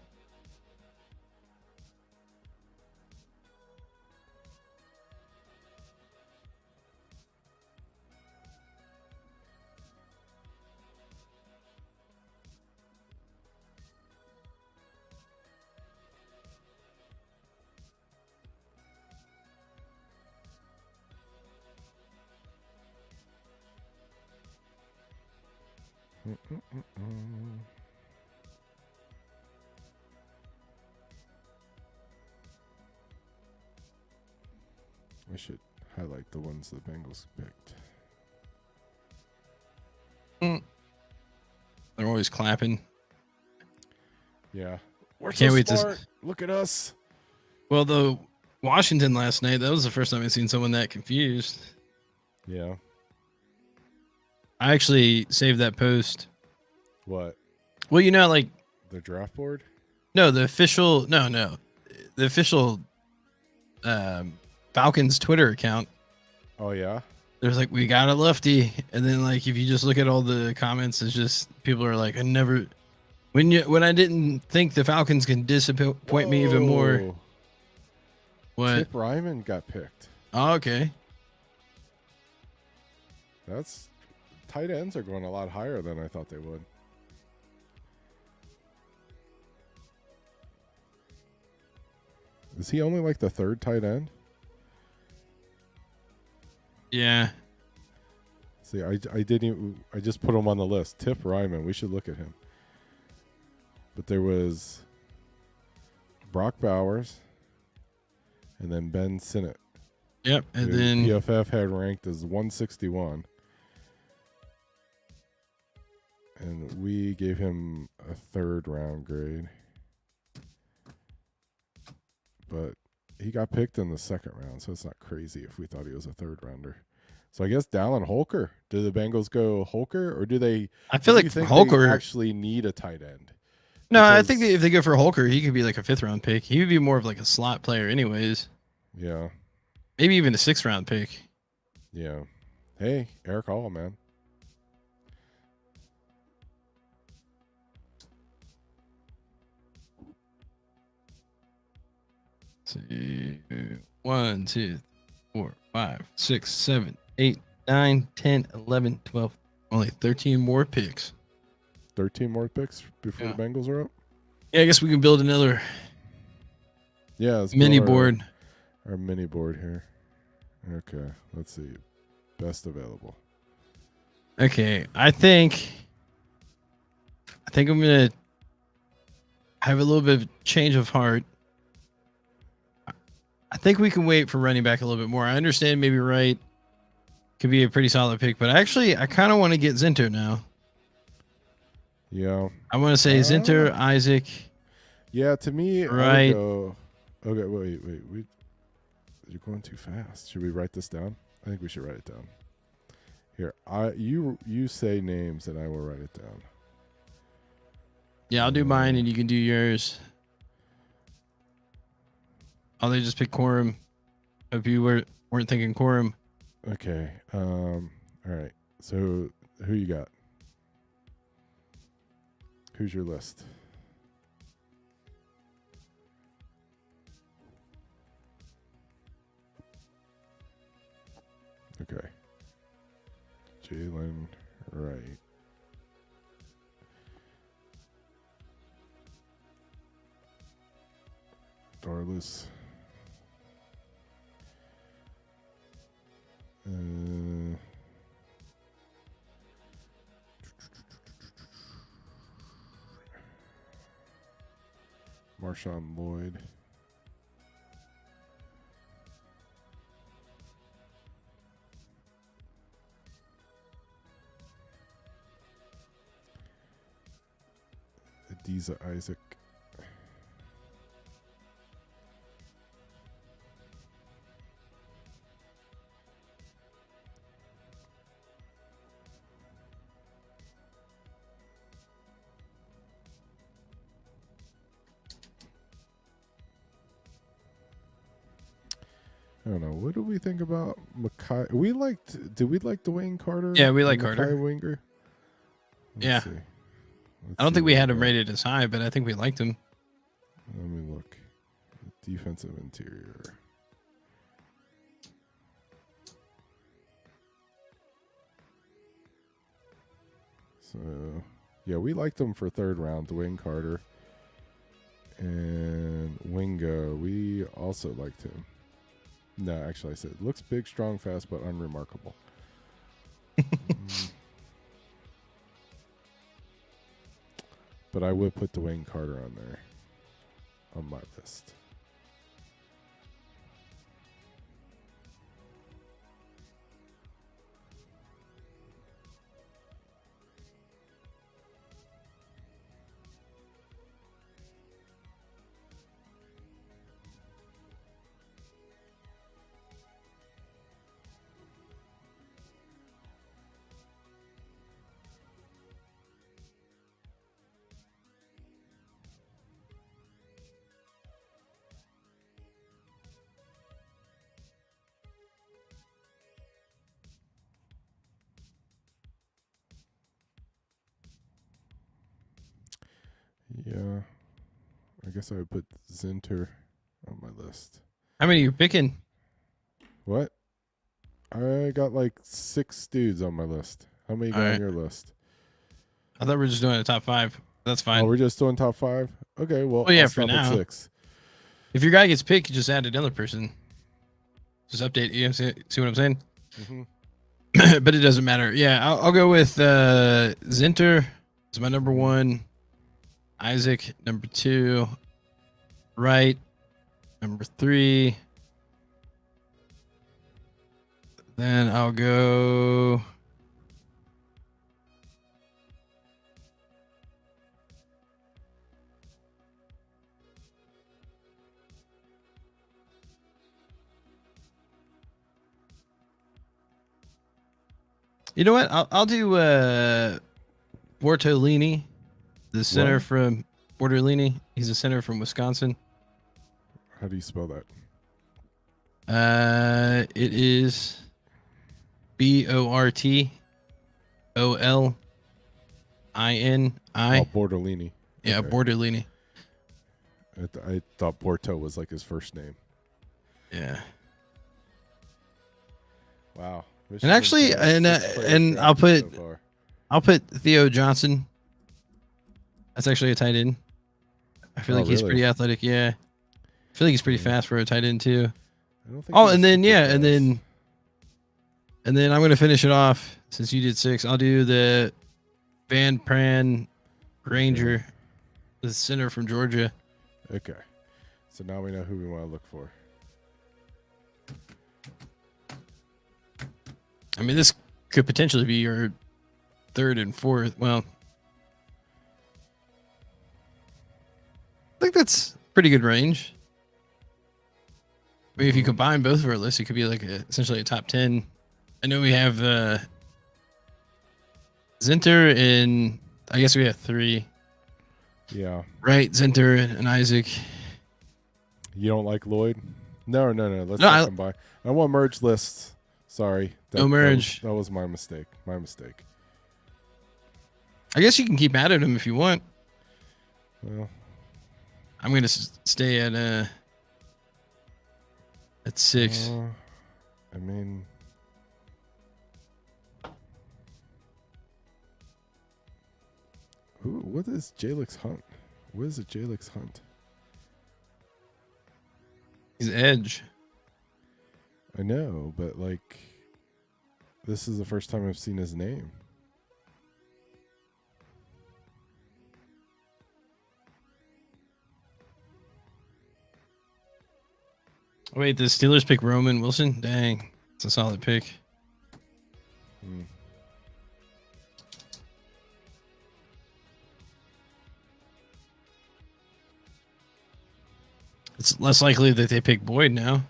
I should highlight the ones the Bengals picked. They're always clapping. Yeah. We're Can't so wait smart. Look at us. Well, the Washington last night, that was the first time I've seen someone that confused. Yeah. I actually saved that post. What? Well, you know, like the draft board? No, the official the official Falcons Twitter account. Oh yeah. There's like, we got a lefty, and then like if you just look at all the comments, it's just people are like, when I didn't think the Falcons can disappoint me even more. What? Tip Ryman got picked. Oh, okay. That's tight ends are going a lot higher than I thought they would. Is he only like the third tight end? Yeah. See, I just put him on the list. Tip Ryman. We should look at him. But there was Brock Bowers and then Ben Sinnott. Yep. And then PFF had ranked as 161. And we gave him a 3rd round grade. But he got picked in the 2nd round, so it's not crazy if we thought he was a 3rd rounder. So I guess Dallin Holker. Do the Bengals go Holker, or do they? I Or feel do like you think they Holker. actually need a tight end? No, I think that if Because they go for Holker, he could be like a 5th round pick. He would be more of like a slot player, anyways. yeah, Maybe even a 6th round pick. yeah. Hey, Eric Hall, man. Let's see, 1, 2, 4, 5, 6, 7, 8, 9, 10, 11, 12. Only 13 more picks. 13 more picks before Yeah. the Bengals are up. Yeah, I guess we can build another Yeah, let's mini build board. our mini board here. Okay, let's see. Best available. Okay, I think I'm gonna have a little bit of change of heart. I think we can wait for running back a little bit more. I understand maybe Wright could be a pretty solid pick, but actually, I kind of want to get Zinter now. Yeah. I want to say Zinter, Isaac. Yeah, to me, I Right. would go. Okay, wait. You're going too fast. Should we write this down? I think we should write it down. Here, you say names and I will write it down. Yeah, I'll do mine and you can do yours. Oh, they just pick Quorum. If you weren't thinking Quorum. Okay. All right. So who you got? Who's your list? Okay. Jalen Wright. Darlis. Marshawn Lloyd. Adiza Isaac. I don't know. What do we think about Mackay? Did we like Dwayne Carter? Yeah, we like Mackay Carter. Winger. Yeah. See. I don't think we had him rated as high, but I think we liked him. Let me look. Defensive interior. So, yeah, we liked him for 3rd round, Dwayne Carter. And Wingo, we also liked him. No, actually, I said, looks big, strong, fast, but unremarkable. But I would put Dwayne Carter on there, on my list. Yeah. I guess I would put Zinter on my list. How many are you picking? What? I got like 6 dudes on my list. How many you got on your list? I thought we were just doing a top 5. That's fine. Oh, we're just doing top 5? Okay, well, yeah, I'll for stop now. at 6. If your guy gets picked, you just add another person. Just update. You see what I'm saying? Mm-hmm. But it doesn't matter. Yeah, I'll go with Zinter is my number 1. Isaac, number 2. Wright, number 3. Then I'll go. You know what? I'll do Bortolini, the center What? from Bortolini. He's a center from Wisconsin. How do you spell that? It is Bortolini. Oh, Bordolini. Yeah, Okay. Bortolini. I thought Borto was like his first name. Yeah. Wow. And actually, and I'll put Theo Johnson. That's actually a tight end. I feel like he's really? pretty athletic. Yeah. I feel like he's pretty fast for a tight end too. I don't think Oh, he's and then super yeah, fast. and then I'm gonna finish it off since you did 6. I'll do the Van Pran Granger, the center from Georgia. Okay. So now we know who we want to look for. I mean, this could potentially be your 3rd and 4th. Well, I think that's pretty good range. I mean, if you combine both of our lists, it could be like essentially a top 10. I know we have Zinter and I guess we have 3. Yeah. Right, Zinter and Isaac. You don't like Lloyd? No. Let's No, not combine. I want merge lists. Sorry. No merge. That was my mistake. My mistake. I guess you can keep adding them if you want. Well, I'm gonna stay at 6. I mean, what is Jalix Hunt? What is a Jalix Hunt? He's edge. I know, but like, this is the first time I've seen his name. Wait, the Steelers pick Roman Wilson? Dang, it's a solid pick. It's less likely that they pick Boyd now.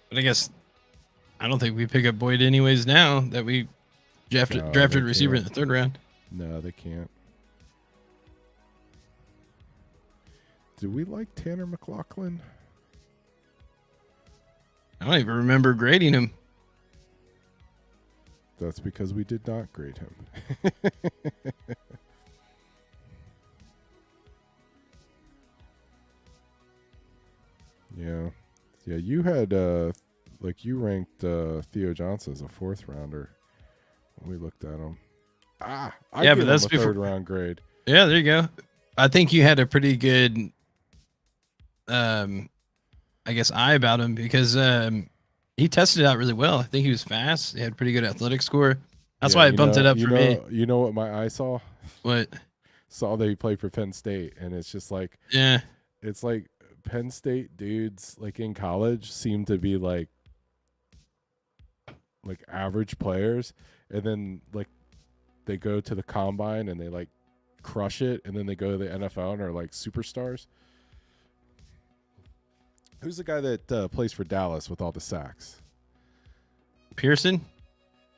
But I guess I don't think we pick up Boyd anyways now that we drafted they receiver in can't. the 3rd round. No, they can't. Do we like Tanner McLaughlin? I don't even remember grading him. That's because we did not grade him. Yeah. Yeah, you had you ranked Theo Johnson as a 4th rounder when we looked at him. I Yeah, give but that's him a before 3rd round grade. Yeah, there you go. I think you had a pretty good I guess eye about him because he tested out really well. I think he was fast. He had a pretty good athletic score. That's why I bumped it up for me. You know what my eye saw? What? Saw that he played for Penn State, and it's just like, Yeah. it's like Penn State dudes like in college seem to be like average players, and then like they go to the combine and they like crush it, and then they go to the NFL and are like superstars. Who's the guy that plays for Dallas with all the sacks? Pearson?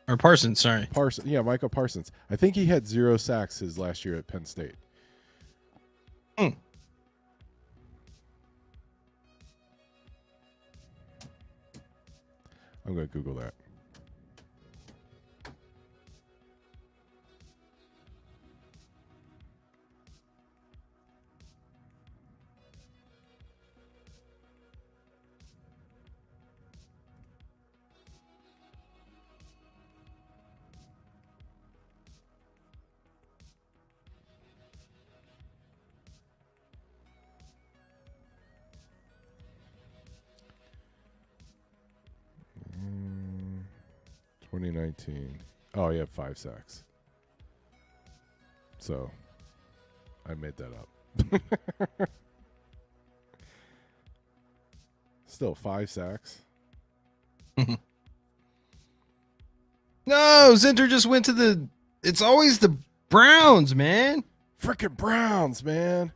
Or Parsons, sorry. Parsons. Yeah, Michael Parsons. I think he had 0 sacks his last year at Penn State. Mm. I'm going to Google that. Mm, 2019. Oh, he had 5 sacks. So, I made that up. Still 5 sacks. No, Zinter just went to the. It's always the Browns, man. Frickin' Browns, man.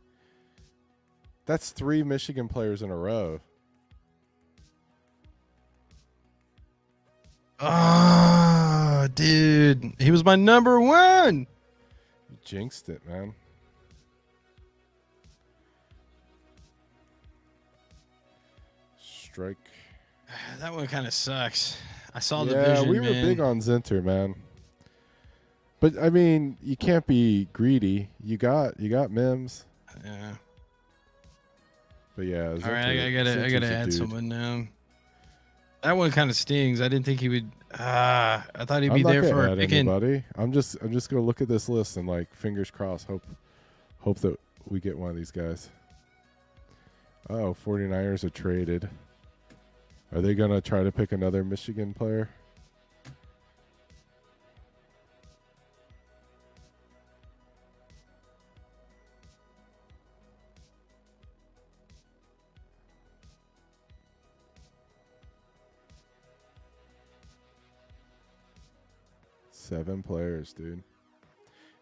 That's 3 Michigan players in a row. Oh, dude. He was my number one. You jinxed it, man. Strike. That one kind of sucks. I saw the Yeah, vision, we were man. big on Zinter, man. But I mean, you can't be greedy. You got Mims. Yeah. But yeah, All Zinter, right, I Zinter's gotta a add dude. someone now. That one kind of stings. I didn't think he would. I thought he'd I'm be not there gonna for our add picking. anybody. I'm just gonna look at this list and like fingers crossed, hope that we get one of these guys. Oh, 49ers are traded. Are they gonna try to pick another Michigan player? Seven players, dude.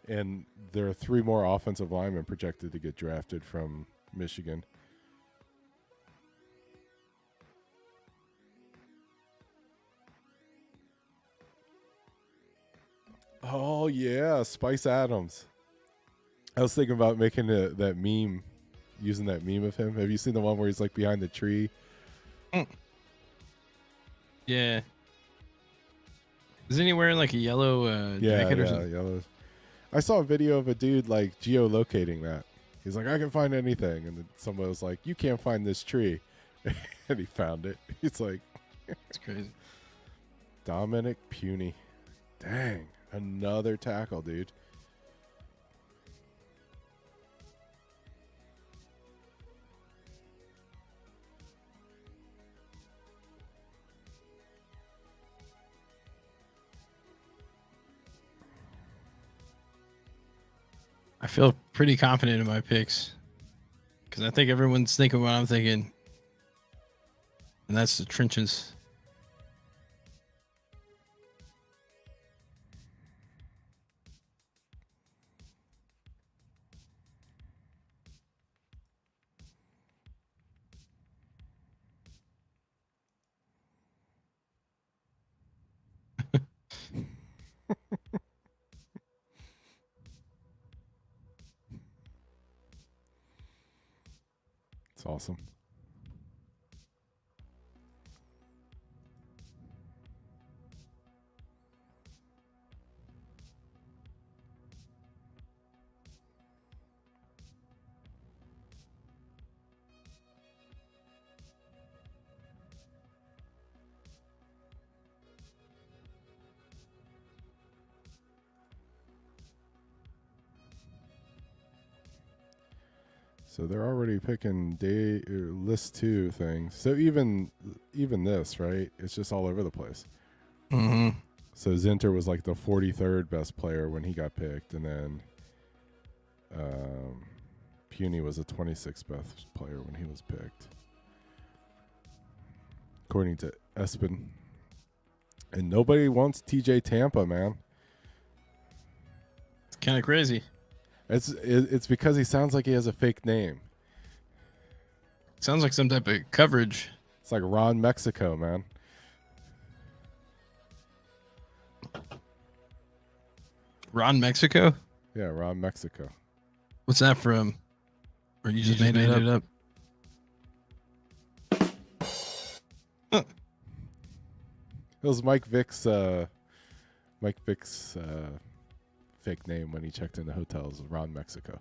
And there are 3 more offensive linemen projected to get drafted from Michigan. Oh yeah, Spice Adams. I was thinking about making that meme, using that meme of him. Have you seen the one where he's like behind the tree? Yeah. Isn't he wearing like a yellow jacket or something? Yellow. I saw a video of a dude like geolocating that. He's like, I can find anything, and then someone was like, you can't find this tree, and he found it. He's like, It's crazy. Dominic Puny. Dang, another tackle, dude. I feel pretty confident in my picks because I think everyone's thinking what I'm thinking, and that's the trenches. It's awesome. So they're already picking list 2 things. So even this, right? It's just all over the place. Mm-hmm. So Zinter was like the 43rd best player when he got picked, and then Puny was the 26th best player when he was picked, according to Espen. And nobody wants TJ Tampa, man. It's kind of crazy. It's because he sounds like he has a fake name. Sounds like some type of coverage. It's like Ron Mexico, man. Ron Mexico? Yeah, Ron Mexico. What's that from? Or you just made it up? Huh. It was Mike Vick's fake name when he checked in the hotels. Ron Mexico.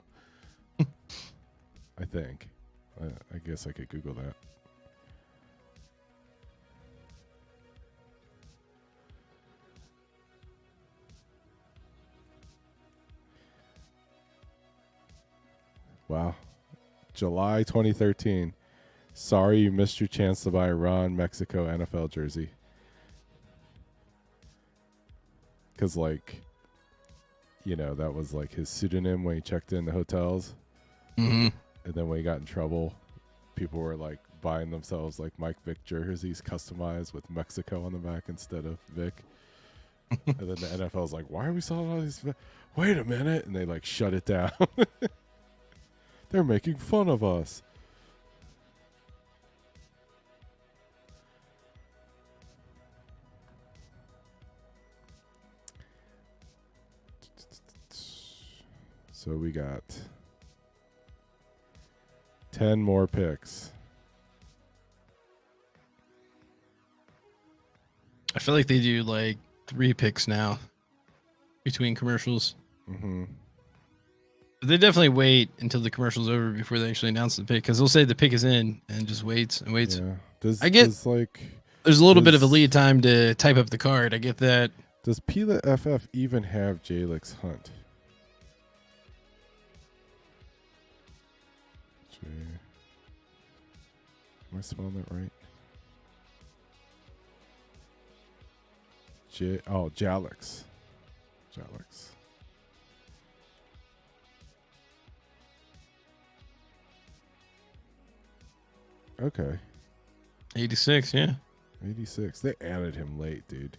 I think. I guess I could Google that. Wow. July 2013. Sorry you missed your chance to buy a Ron Mexico NFL jersey. Because, like, you know, that was like his pseudonym when he checked in the hotels. Mm-hmm. And then when he got in trouble, people were like buying themselves like Mike Vick jerseys customized with Mexico on the back instead of Vic. And then the NFL's like, why are we selling all these? Wait a minute. And they like shut it down. They're making fun of us. So we got 10 more picks. I feel like they do like 3 picks now between commercials. Mm-hmm. But they definitely wait until the commercial's over before they actually announce the pick, because they'll say the pick is in and just waits and waits. Yeah. There's a little bit of a lead time to type up the card. I get that. Does Pila FF even have Jalix Hunt? Am I spelling that right? Jalix. Jalix. Okay. 86, yeah. 86. They added him late, dude.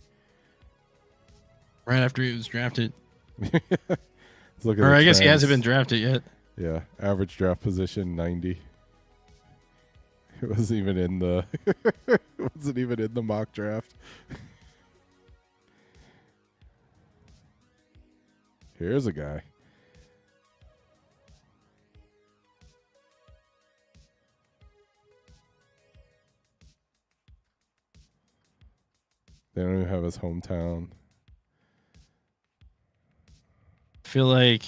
Right after he was drafted. Look at Or I guess trends. he hasn't been drafted yet. Yeah, average draft position 90. It wasn't even in the mock draft. Here's a guy. They don't even have his hometown. I feel like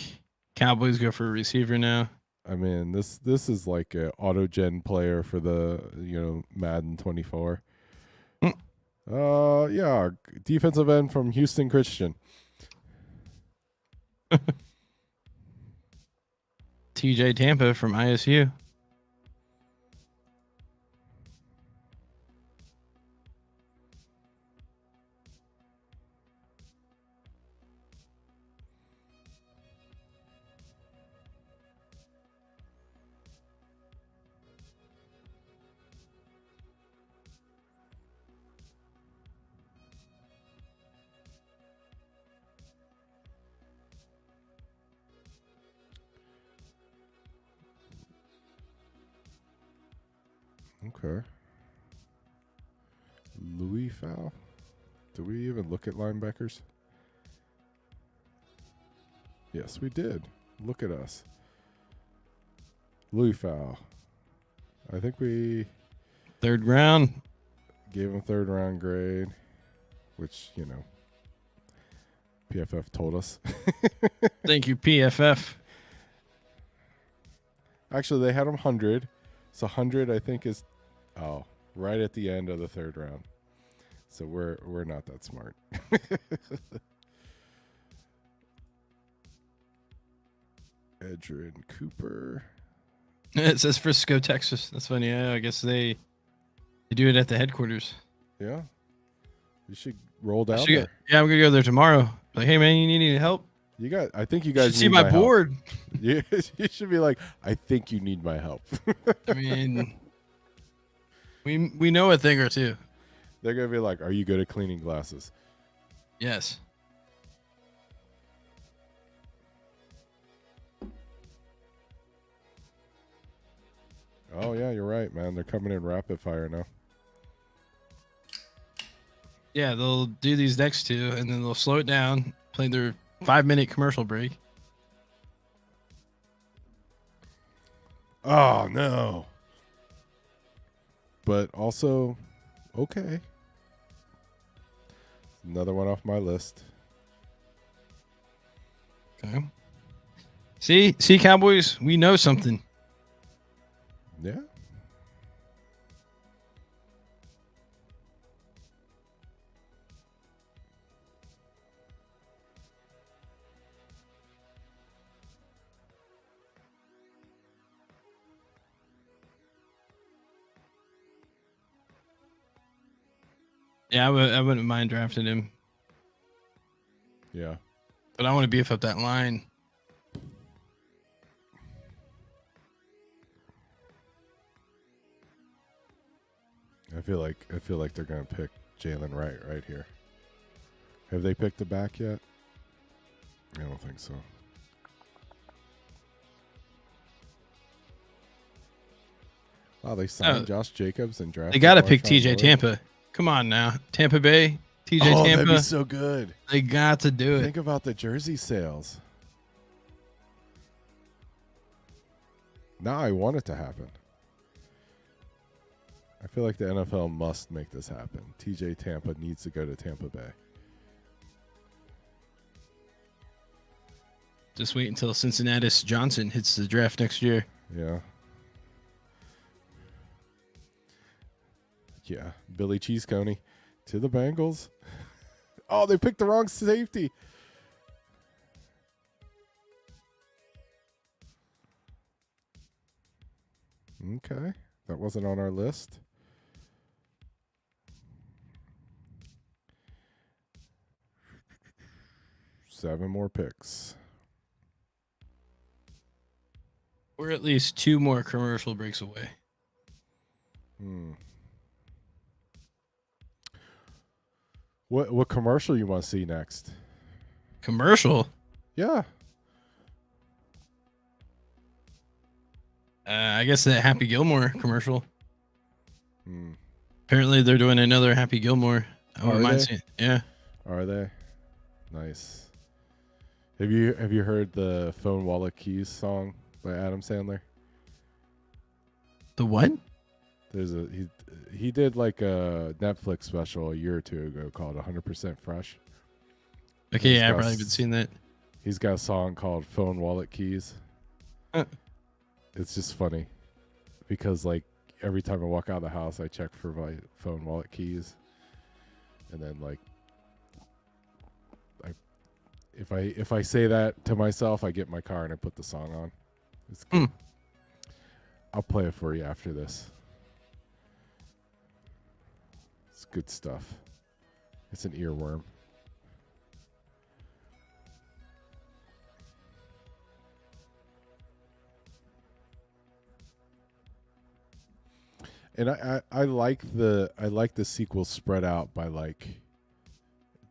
Cowboys go for a receiver now. I mean, this is like a auto-gen player for the, Madden 24. Yeah, defensive end from Houston Christian. TJ Tampa from ISU. Okay. Louis Fowl. Did we even look at linebackers? Yes, we did. Look at us. Louis Fowl. I think we 3rd round. gave him 3rd round grade, which, PFF told us. Thank you, PFF. Actually, they had him 100. So 100, I think, is right at the end of the 3rd round. So we're not that smart. Edrin Cooper. It says Frisco, Texas. That's funny. Yeah, I guess they do it at the headquarters. Yeah. You should roll down Yeah, there. I'm gonna go there tomorrow. Like, hey man, you need any help? I think you You guys should see need my help. board. You should be like, I think you need my help. I mean, we know a thing or two. They're gonna be like, are you good at cleaning glasses? Yes. Oh yeah, you're right, man. They're coming in rapid fire now. Yeah, they'll do these next 2, and then they'll slow it down, play their 5-minute commercial break. Oh no. But also, okay. Another one off my list. Okay. See, Cowboys, we know something. Yeah. Yeah, I wouldn't mind drafting him, Yeah. but I want to beef up that line. I feel like they're gonna pick Jalen Wright right here. Have they picked a back yet? I don't think so. Wow, they signed Josh Jacobs and drafted. They got to pick Marshawn TJ Lloyd. Tampa. Come on now, Tampa Bay. TJ Oh, Tampa. that'd be so good. They got to do it. Think about the jersey sales. Now I want it to happen. I feel like the NFL must make this happen. TJ Tampa needs to go to Tampa Bay. Just wait until Cincinnati Johnson hits the draft next year. Yeah. Yeah. Billy Cheese Coney to the Bengals. Oh, they picked the wrong safety. Okay. That wasn't on our list. Seven more picks. We're at least 2 more commercial breaks away. What commercial you want to see next? Commercial? Yeah. I guess that Happy Gilmore commercial. Apparently, they're doing another Happy Gilmore. I wouldn't mind seeing. Yeah. Are they? Nice. Have you heard the Phone Wallet Keys song by Adam Sandler? The what? There's he did like a Netflix special a year or two ago called 100% Fresh. Okay, yeah, I've probably been seeing that. He's got a song called Phone Wallet Keys. It's just funny because like every time I walk out of the house, I check for my phone wallet keys, and then like if I say that to myself, I get in my car and I put the song on. It's good. I'll play it for you after this. It's good stuff. It's an earworm. And I like the sequel spread out by like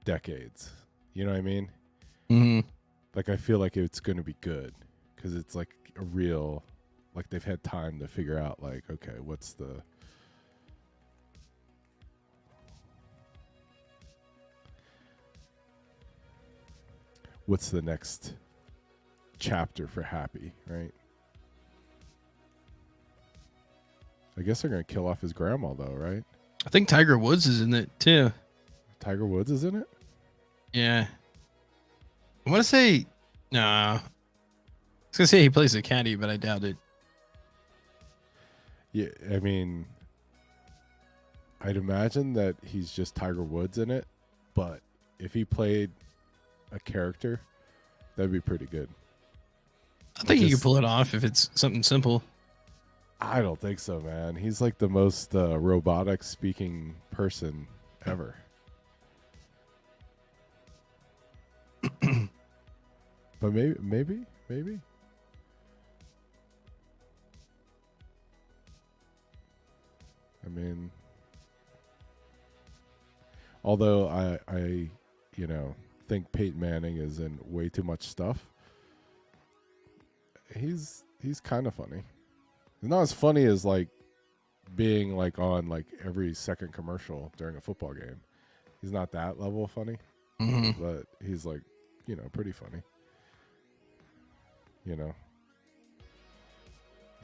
decades. You know what I mean? Mm-hmm. Like I feel like it's going to be good because it's like a real, like they've had time to figure out like, okay, what's the next chapter for Happy, right? I guess they're going to kill off his grandma, though, right? I think Tiger Woods is in it, too. Tiger Woods is in it? Yeah. I want to say... Nah. I was going to say he plays the caddy, but I doubt it. Yeah, I mean... I'd imagine that he's just Tiger Woods in it, but if he played a character, that'd be pretty good. I think he could pull it off if it's something simple. I don't think so, man. He's like the most robotic speaking person ever. But maybe. I mean, although I think Peyton Manning is in way too much stuff. He's kind of funny. It's not as funny as like being like on like every second commercial during a football game. He's not that level of funny, but he's like, pretty funny.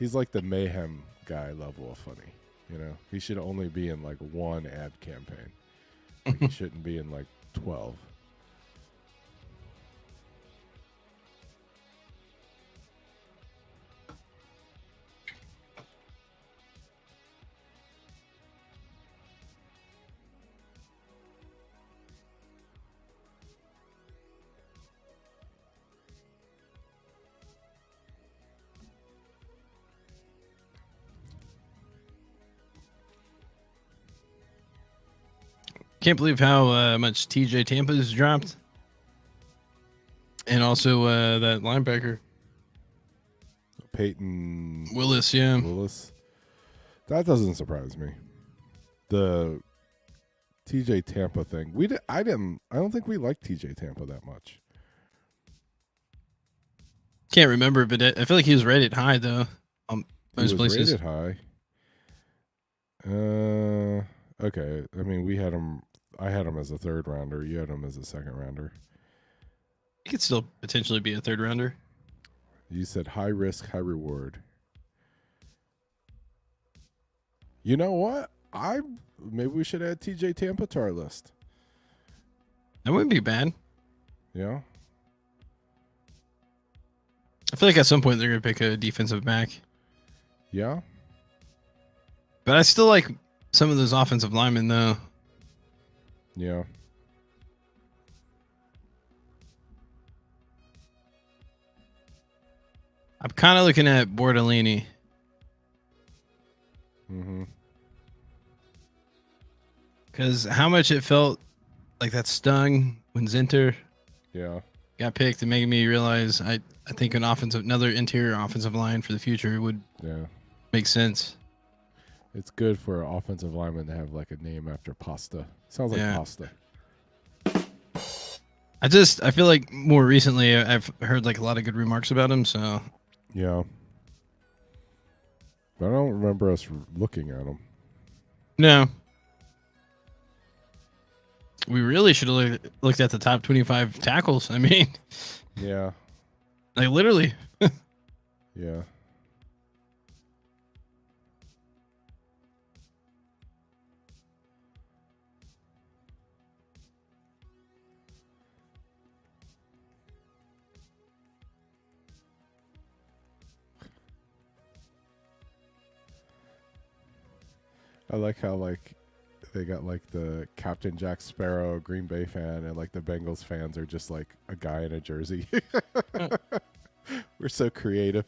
He's like the mayhem guy level of funny. He should only be in like one ad campaign. Like, he shouldn't be in like 12. Can't believe how much TJ Tampa has dropped. And also that linebacker. Peyton Willis, yeah. Willis. That doesn't surprise me. The TJ Tampa thing. I don't think we liked TJ Tampa that much. Can't remember, but I feel like he was rated high though. Most places. Rated high. Okay. I mean, we had him I had him as a third rounder. You had him as a second rounder. He could still potentially be a third rounder. You said high risk, high reward. You know what? Maybe we should add TJ Tampa to our list. That wouldn't be bad. Yeah. I feel like at some point they're gonna pick a defensive back. Yeah. But I still like some of those offensive linemen though. Yeah. I'm kind of looking at Bordellini. Mm-hmm. Because how much it felt like that stung when Zinter Yeah. got picked and making me realize I think another interior offensive line for the future would make sense. It's good for an offensive lineman to have like a name after pasta. Sounds like pasta. I feel like more recently I've heard like a lot of good remarks about him. So yeah. But I don't remember us looking at him. No. We really should have looked at the top 25 tackles. I mean, yeah. Like literally. Yeah. I like how like they got like the Captain Jack Sparrow Green Bay fan and like the Bengals fans are just like a guy in a jersey. We're so creative.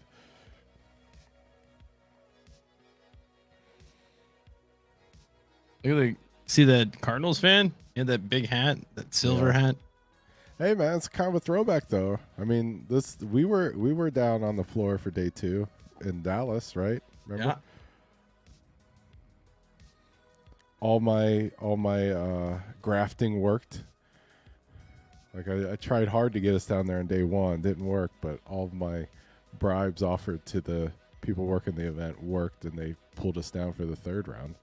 Look, see that Cardinals fan? He had that big hat, that silver hat. Hey man, it's kind of a throwback though. I mean, we were down on the floor for day 2 in Dallas, right? Remember? Yeah. All my grafting worked. Like I tried hard to get us down there on day 1, didn't work, but all of my bribes offered to the people working the event worked, and they pulled us down for the 3rd round.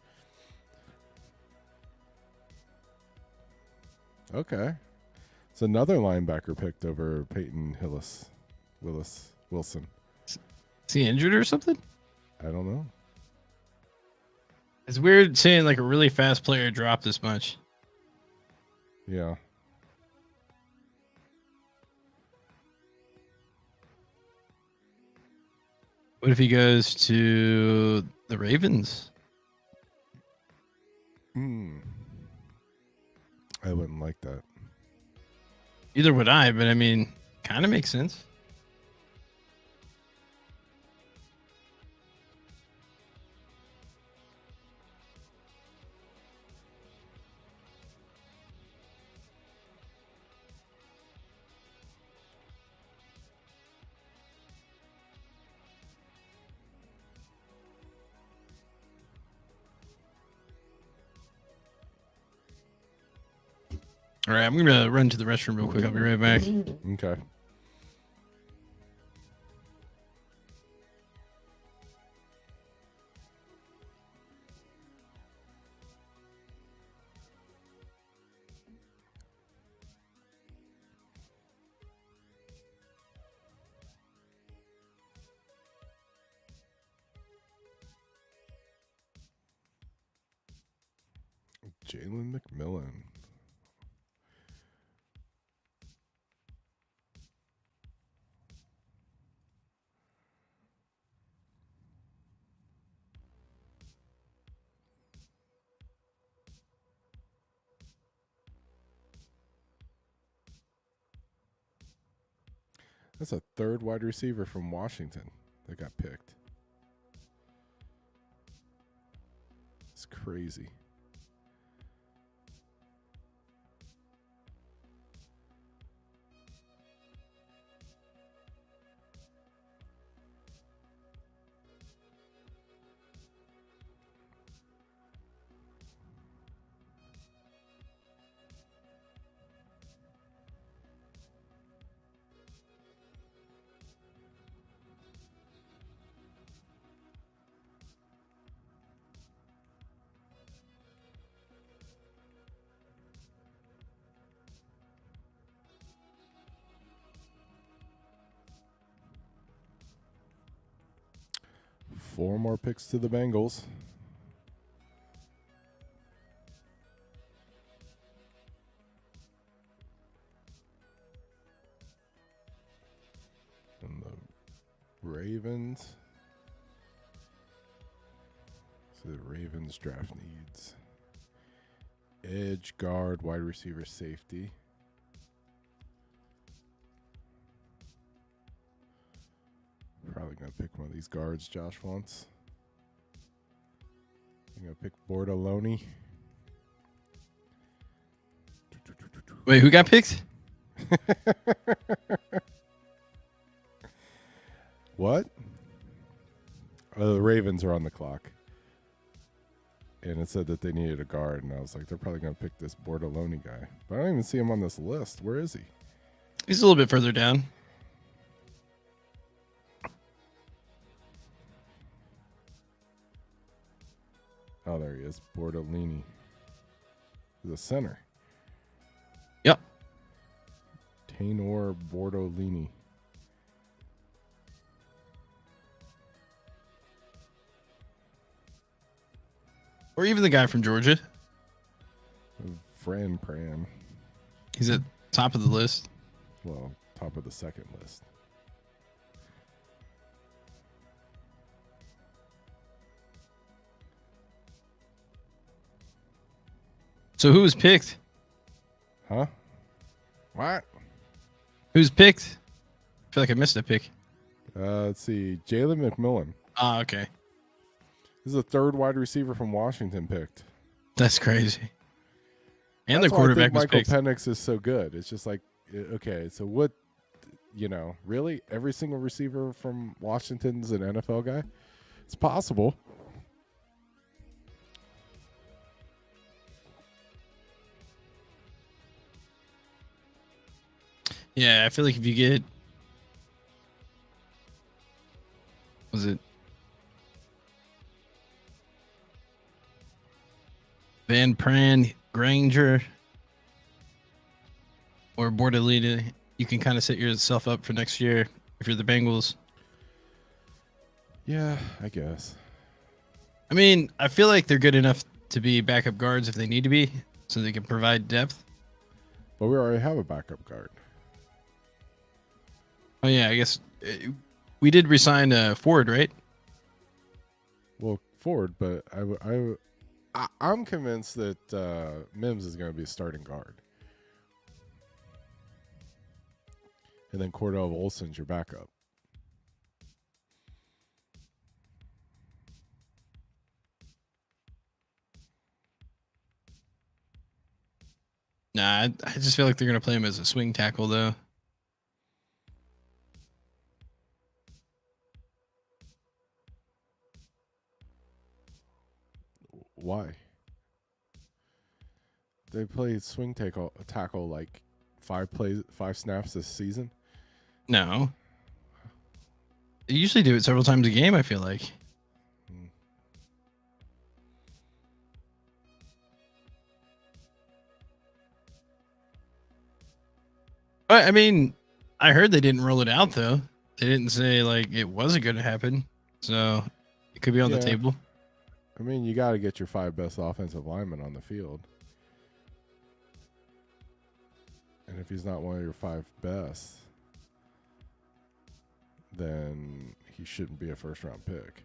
Okay. It's another linebacker picked over Peyton Wilson. Is he injured or something? I don't know. It's weird seeing like a really fast player drop this much. Yeah. What if he goes to the Ravens? I wouldn't like that. Either would I, but I mean, kind of makes sense. All right, I'm going to run to the restroom real quick. I'll be right back. Okay. Jalen McMillan. That's a 3rd wide receiver from Washington that got picked. It's crazy. 4 more picks to the Bengals. And the Ravens. So the Ravens draft needs edge, guard, wide receiver, safety. Probably going to pick one of these guards Josh wants. I'm going to pick Bordaloni. Wait, who got picked? What? The Ravens are on the clock. And it said that they needed a guard, and I was like, they're probably going to pick this Bordaloni guy. But I don't even see him on this list. Where is he? He's a little bit further down. Oh, there he is. Bordalini. He's a center. Yep. Tainor Bordolini. Or even the guy from Georgia. Fran Pran. He's at top of the list. Well, top of the second list. So who was picked? Huh? What? Who's picked? I feel like I missed a pick. Let's see. Jalen McMillan. Ah, okay. This is the 3rd wide receiver from Washington picked. That's crazy. And That's their quarterback why I was think picked. Michael Penix is so good. It's just like, okay, so what, really? Every single receiver from Washington's an NFL guy? It's possible. Yeah, I feel like if you get, was it Van Pran, Granger, or Bordalita, you can kind of set yourself up for next year if you're the Bengals. Yeah, I guess. I mean, I feel like they're good enough to be backup guards if they need to be, so they can provide depth. But we already have a backup guard. Oh yeah, I guess we did resign Ford, right? Well, Ford, but I'm convinced that Mims is going to be a starting guard. And then Cordell Olson's your backup. Nah, I just feel like they're going to play him as a swing tackle, though. Why? They played swing tackle like 5 snaps this season. No. They usually do it several times a game, I feel like. But, I mean, I heard they didn't roll it out, though. They didn't say, like, it wasn't going to happen. So, it could be on the table. I mean, you got to get your 5 best offensive linemen on the field. And if he's not one of your 5 best, then he shouldn't be a first-round pick.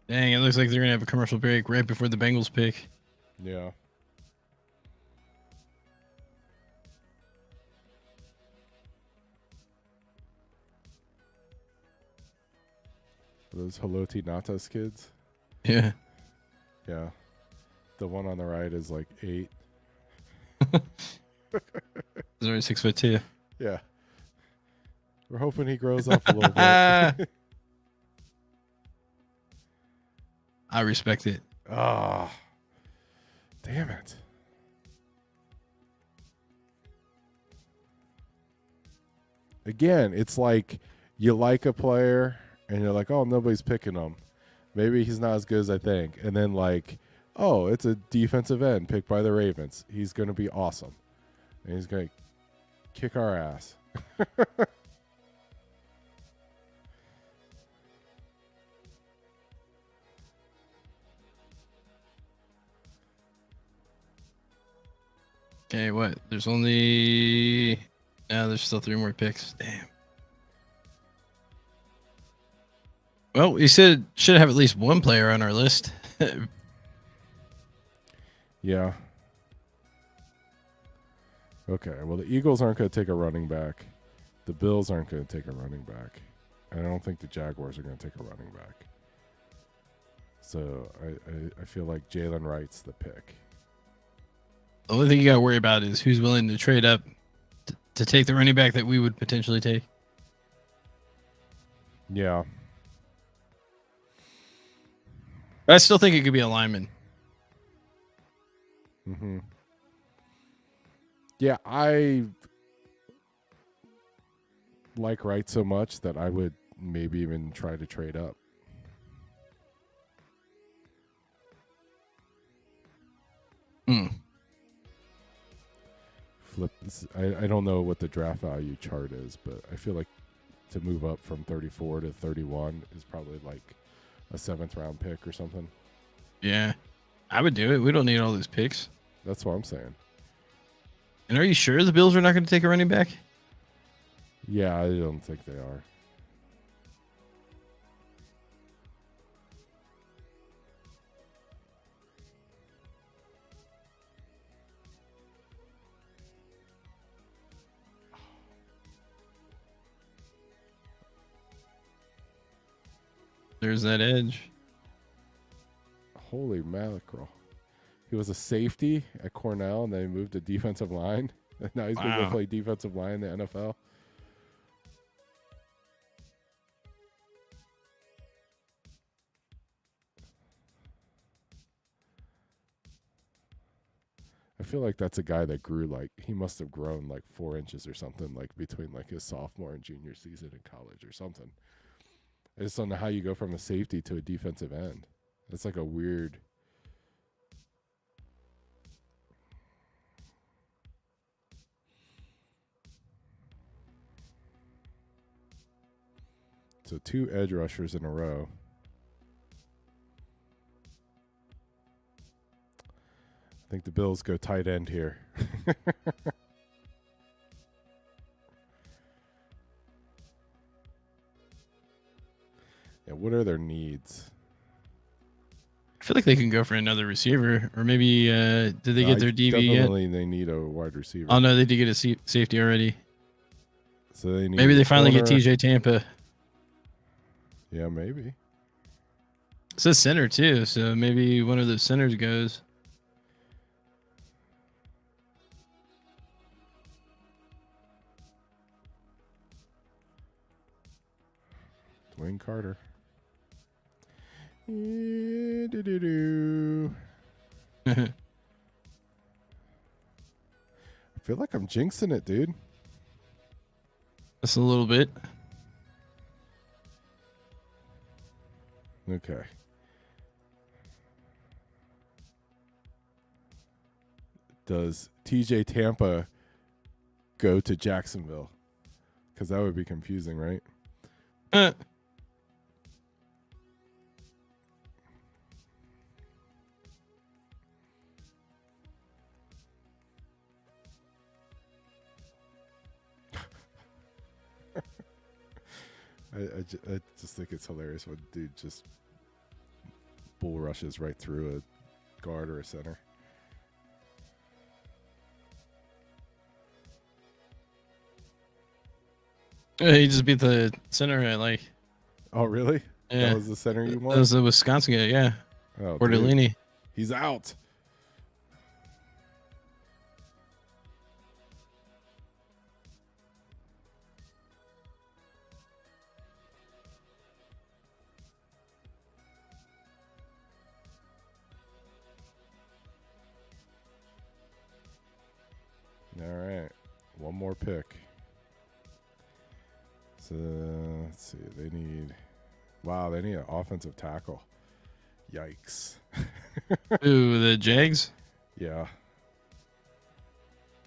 Dang, it looks like they're going to have a commercial break right before the Bengals pick. Yeah. Those Haloti Natas kids? Yeah. Yeah. The one on the right is like 8. He's already 6'2". Yeah. We're hoping he grows up a little bit. I respect it. Ah. Damn it. Again, it's like you like a player and you're like, oh, nobody's picking him. Maybe he's not as good as I think. And then like, oh, it's a defensive end picked by the Ravens. He's going to be awesome. And he's going to kick our ass. Okay, what? There's only. No, there's still 3 more picks. Damn. Well, we should have at least one player on our list. Yeah. Okay, well, the Eagles aren't going to take a running back. The Bills aren't going to take a running back. And I don't think the Jaguars are going to take a running back. So I feel like Jalen Wright's the pick. The only thing you got to worry about is who's willing to trade up to take the running back that we would potentially take. Yeah. But I still think it could be a lineman. Mm-hmm. Yeah, I like Wright so much that I would maybe even try to trade up. Hmm. Flip this. I don't know what the draft value chart is, but I feel like to move up from 34 to 31 is probably like a 7th round pick or something. Yeah, I would do it. We don't need all those picks. That's what I'm saying. And are you sure the Bills are not going to take a running back? Yeah, I don't think they are. There's that edge. Holy mackerel. He was a safety at Cornell, and then he moved to defensive line. And now he's going to go play defensive line in the NFL. I feel like that's a guy that grew he must have grown like 4 inches or something, like between like his sophomore and junior season in college or something. I just don't know how you go from a safety to a defensive end. It's like a weird. So 2 edge rushers in a row. I think the Bills go tight end here. Yeah, what are their needs? I feel like they can go for another receiver, or maybe did they get their DB yet? Definitely, they need a wide receiver. Oh no, they did get a safety already. So they need. Maybe they finally corner. get TJ Tampa. Yeah, maybe. It says center too, so maybe one of those centers goes. Dwayne Carter. I feel like I'm jinxing it, dude. Just a little bit. Okay. Does TJ Tampa go to Jacksonville? Because that would be confusing, right? I just think it's hilarious when dude just bull rushes right through a guard or a center. He just beat the center at like. Oh, really? Yeah. That was the center you That wanted? was the Wisconsin guy, yeah. Oh, Bordelini. He's out. All right. One more pick. So let's see. They need an offensive tackle. Yikes. Ooh, the Jags? Yeah.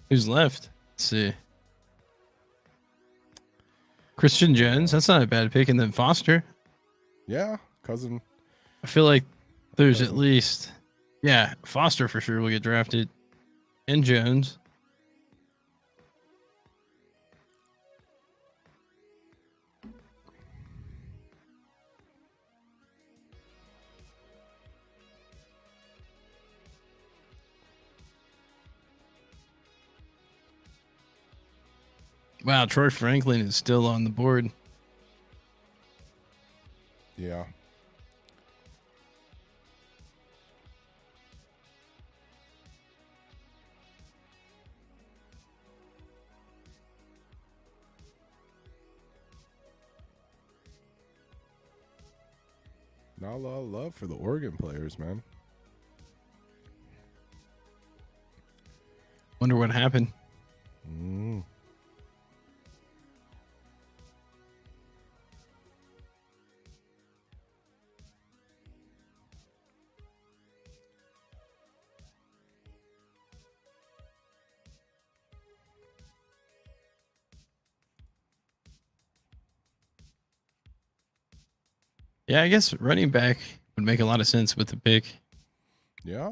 Who's left? Let's see. Christian Jones, that's not a bad pick. And then Foster. Yeah, cousin. I feel like there's at least, yeah, Foster for sure will get drafted. And Jones. Wow, Troy Franklin is still on the board. Yeah. Not a lot of love for the Oregon players, man. Wonder what happened. Mm. Yeah, I guess running back would make a lot of sense with the pick. Yeah.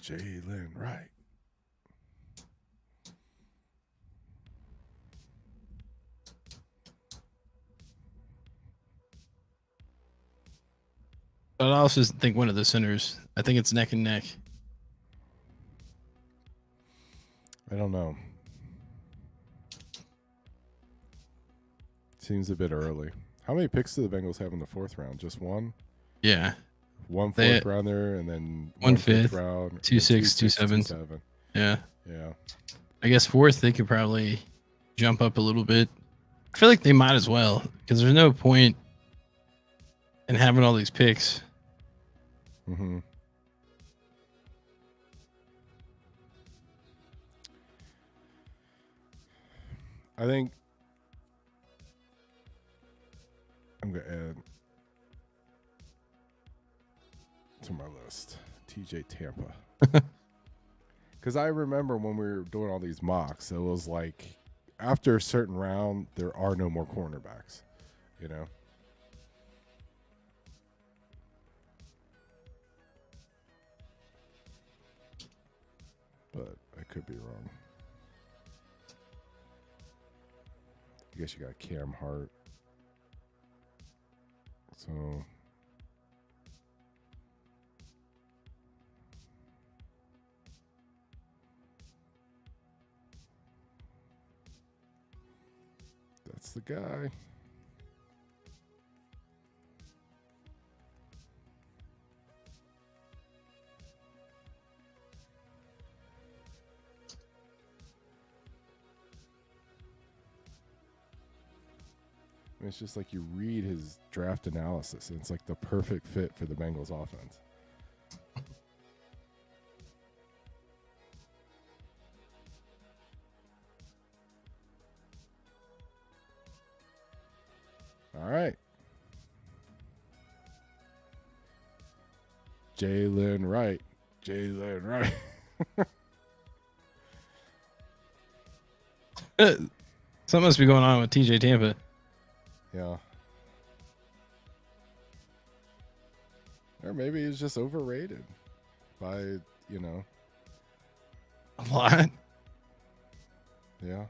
Jalen Wright. But I also think one of the centers. I think it's neck and neck. I don't know. Seems a bit early. How many picks do the Bengals have in the fourth round? Just one? Yeah. One They- fourth rounder and then One fifth fifth, round. 2 and 6, 2 2 7. 7. Yeah. Yeah. I guess fourth, they could probably jump up a little bit. I feel like they might as well because there's no point in having all these picks. Mm-hmm. I think I'm going to add to my list TJ Tampa. Because I remember when we were doing all these mocks, it was like after a certain round, there are no more cornerbacks, you know? But I could be wrong. I guess you got Cam Hart. So that's the guy. And it's just like you read his draft analysis, and it's like the perfect fit for the Bengals offense. All right. Jalen Wright. Jalen Wright. Something must be going on with TJ Tampa. Yeah. Or maybe he's just overrated by, you know. A lot. Yeah.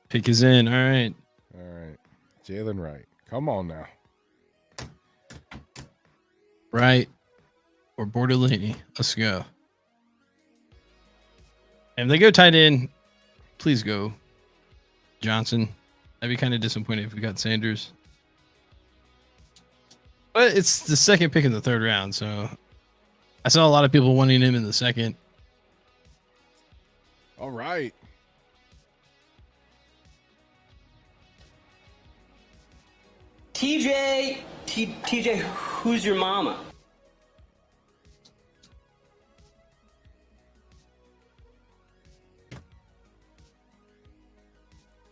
Pick is in. All right. All right. Jalen Wright. Come on now. Right. Or Bordelini. Let's go. And if they go tight end, please go Johnson. I'd be kind of disappointed if we got Sanders. But it's the second pick in the third round, so I saw a lot of people wanting him in the second. All right. TJ, who's your mama?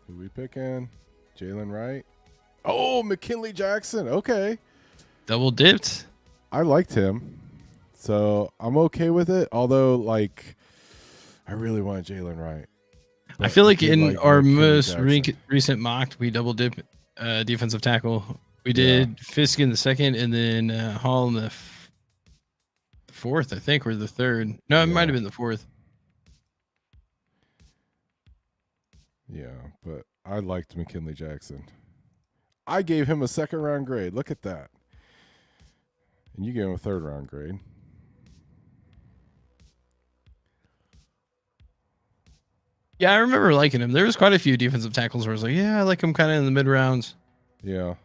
Who we picking? Jalen Wright. Oh, McKinley Jackson. Okay. Double dipped. I liked him. So I'm okay with it. Although, like, I really want Jalen Wright. I feel like did in like our McKinley most Jackson. recent mock, we double dip defensive tackle. We did Fisk in the second, and then Hall in the fourth, I think, or the third. No, it Yeah. might have been the fourth. Yeah, but I liked McKinley Jackson. I gave him a 2nd round grade. Look at that. And you gave him a 3rd round grade. Yeah, I remember liking him. There was quite a few defensive tackles where I was like, yeah, I like him kind of in the mid rounds. Yeah.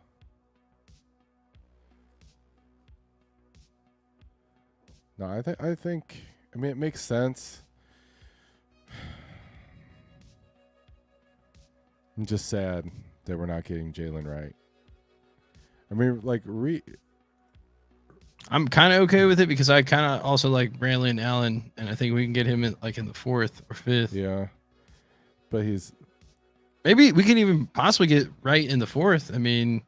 No, I think I mean it makes sense. I'm just sad that we're not getting Jalen Wright. I mean, like I'm kind of okay with it because I kind of also like Braylon Allen, and I think we can get him in the 4th or 5th. yeah. But he's Maybe we can even possibly get Wright in the 4th. I mean,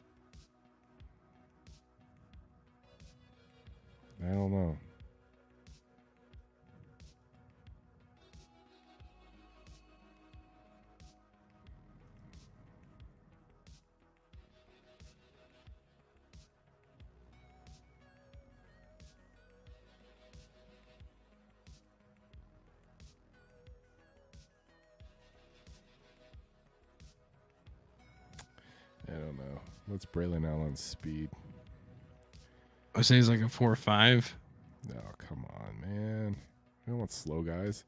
I don't know. I don't know. What's Braylon Allen's speed? I would say he's like a 4 or 5. No, come on, man. I don't want slow guys.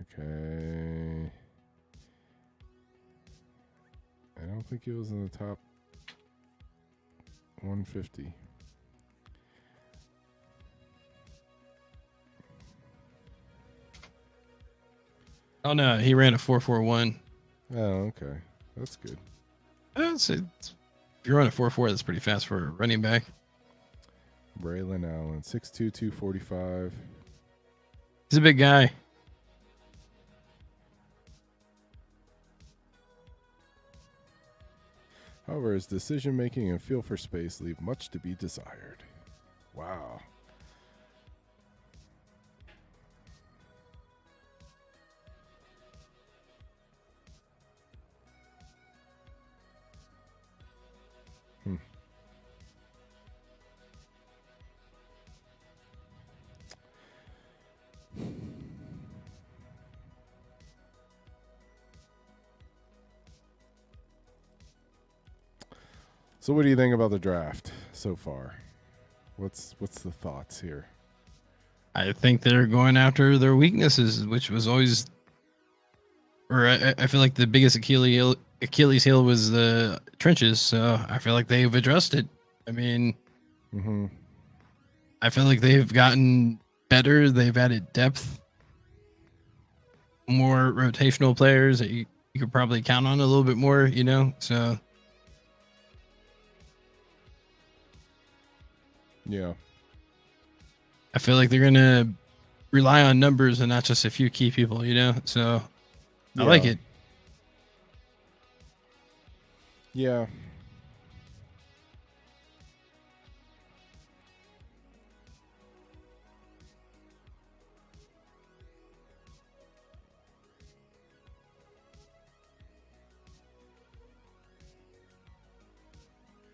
Okay. I don't think he was in the top 150. Oh no, he ran a 4.41. Oh, okay. That's good. If you're running a 4.4, that's pretty fast for a running back. Braylon Allen, 6'2", 245. He's a big guy. However, his decision making and feel for space leave much to be desired. Wow. So what do you think about the draft so far? What's the thoughts here? I think they're going after their weaknesses, which was always, or I feel like the biggest Achilles heel was the trenches. So I feel like they've addressed it. I mean, I feel like they've gotten better. They've added depth, more rotational players that you could probably count on a little bit more, you know? So Yeah. I feel like they're going to rely on numbers and not just a few key people, you know? So I like it. Yeah.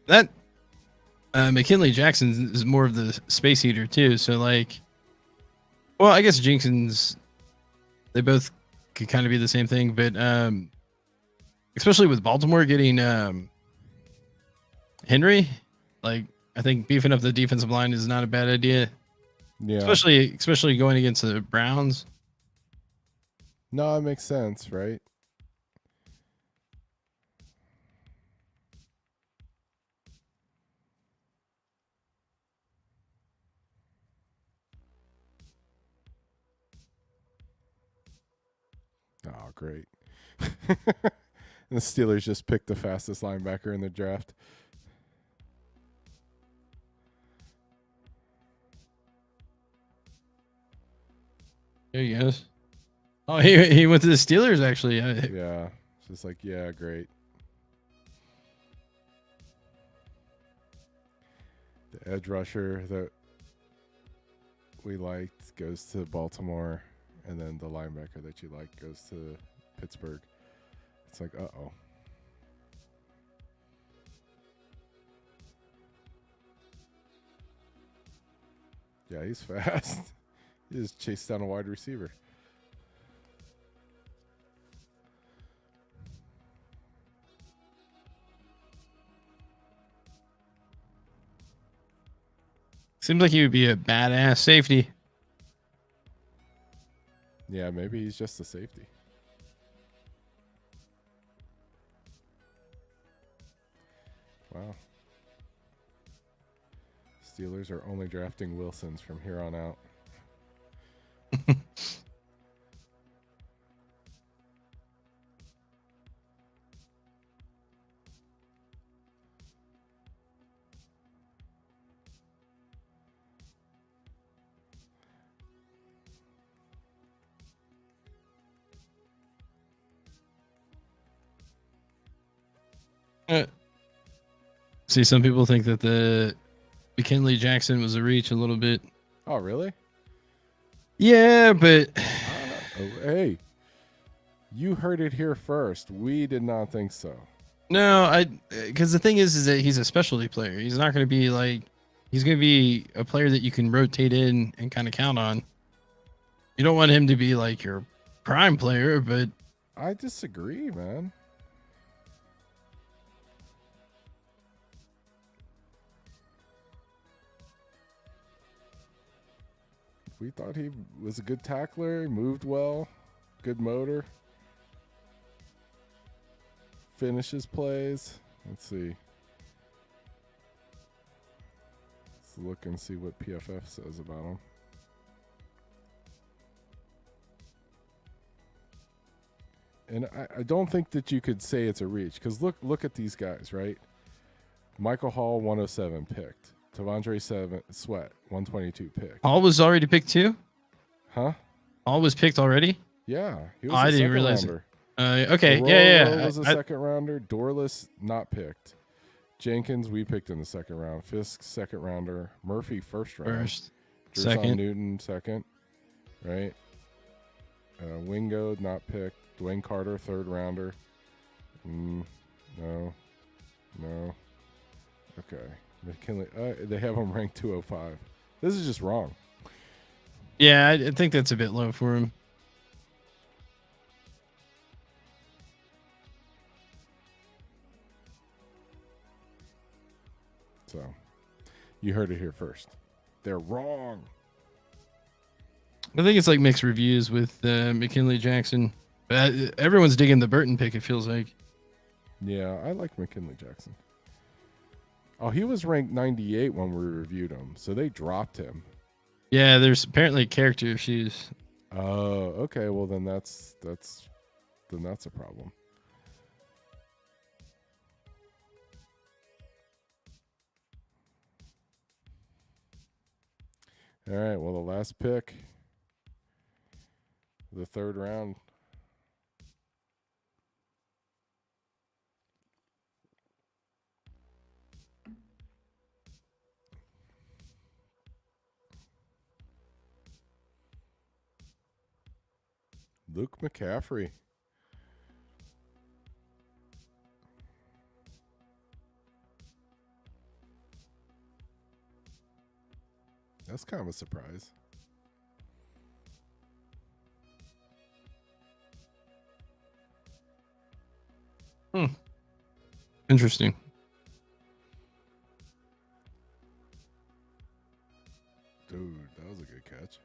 That McKinley Jackson is more of the space eater too. So like, well, I guess Jenkins, they both could kind of be the same thing, but especially with Baltimore getting Henry, like I think beefing up the defensive line is not a bad idea. Yeah. Especially going against the Browns. No, it makes sense, right? Oh, great. And the Steelers just picked the fastest linebacker in the draft. There he goes. Oh, he went to the Steelers actually. Yeah, it's just like, yeah, great. The edge rusher that we liked goes to Baltimore, and then the linebacker that you like goes to Pittsburgh. It's like, uh-oh. Yeah, he's fast. He just chased down a wide receiver. Seems like he would be a badass safety. Yeah, maybe he's just a safety. Wow. Steelers are only drafting Wilsons from here on out. See, some people think that the McKinley Jackson was a reach a little bit. Oh, really? Yeah, but Oh, hey, you heard it here first. We did not think so. no, because the thing is that he's a specialty player. He's not going to be like, he's going to be a player that you can rotate in and kind of count on. You don't want him to be like your prime player, but I disagree, man. We thought he was a good tackler, moved well, good motor, finishes plays. Let's see. Let's look and see what PFF says about him. And I don't think that you could say it's a reach, because look at these guys, right? Michael Hall, 107 picked. Tavondre Sweat, 122 picked. Hall was already picked too. Huh? Hall was picked already. Yeah, he was I a didn't second realize it. rounder. Okay, Barolo yeah. was a second rounder. Dorless not picked. Jenkins we picked in the second round. Fisk second rounder. Murphy first round. First, Jerson second. Newton second. Right. Wingo not picked. Dwayne Carter third rounder. No. Okay. McKinley. They have him ranked 205. This is just wrong. Yeah, I think that's a bit low for him. So, you heard it here first. They're wrong. I think it's like mixed reviews with McKinley Jackson. But everyone's digging the Burton pick, it feels like. Yeah, I like McKinley Jackson. Oh, he was ranked 98 when we reviewed him, so they dropped him. Yeah, there's apparently character issues. Oh, okay. Well, then that's a problem. All right. Well, the last pick, the third round. Luke McCaffrey. That's kind of a surprise. Interesting. Dude, that was a good catch.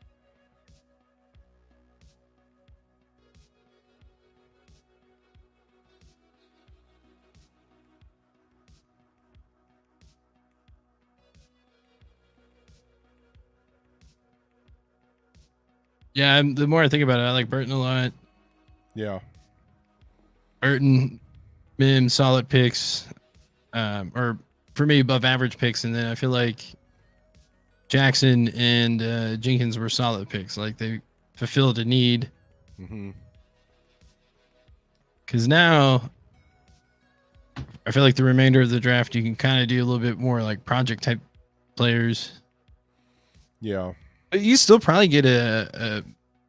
Yeah, the more I think about it, I like Burton a lot. Yeah. Burton, Mims, solid picks, or for me, above average picks. And then I feel like Jackson and Jenkins were solid picks. Like they fulfilled a need. Mm-hmm. Because now I feel like the remainder of the draft, you can kind of do a little bit more like project type players. Yeah. But you still probably get a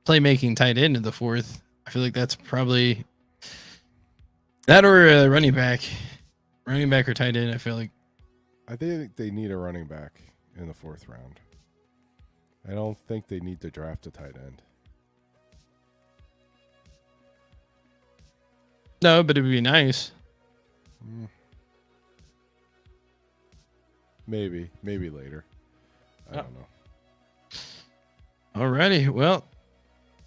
playmaking tight end in the fourth. I feel like that's probably that or a running back or tight end. I feel like I think they need a running back in the 4th round. I don't think they need to draft a tight end. no, but it would be nice. Maybe later. I don't know. Alrighty. Well,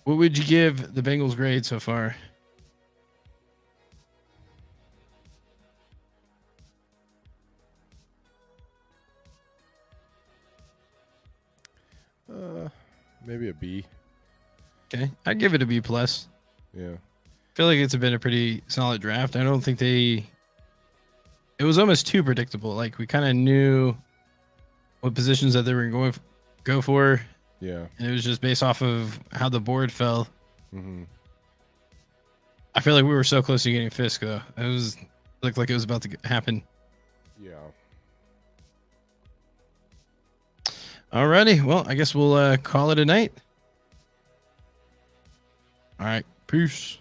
what would you give the Bengals grade so far? Maybe a B. Okay, I'd give it a B plus. Yeah. I feel like it's been a pretty solid draft. I don't think it was almost too predictable. Like we kind of knew what positions that they were going to go for, Yeah. and it was just based off of how the board fell. Mm-hmm. I feel like we were so close to getting Fisk though. It looked like it was about to happen. Yeah. Alrighty, well, I guess we'll call it a night. All right, peace.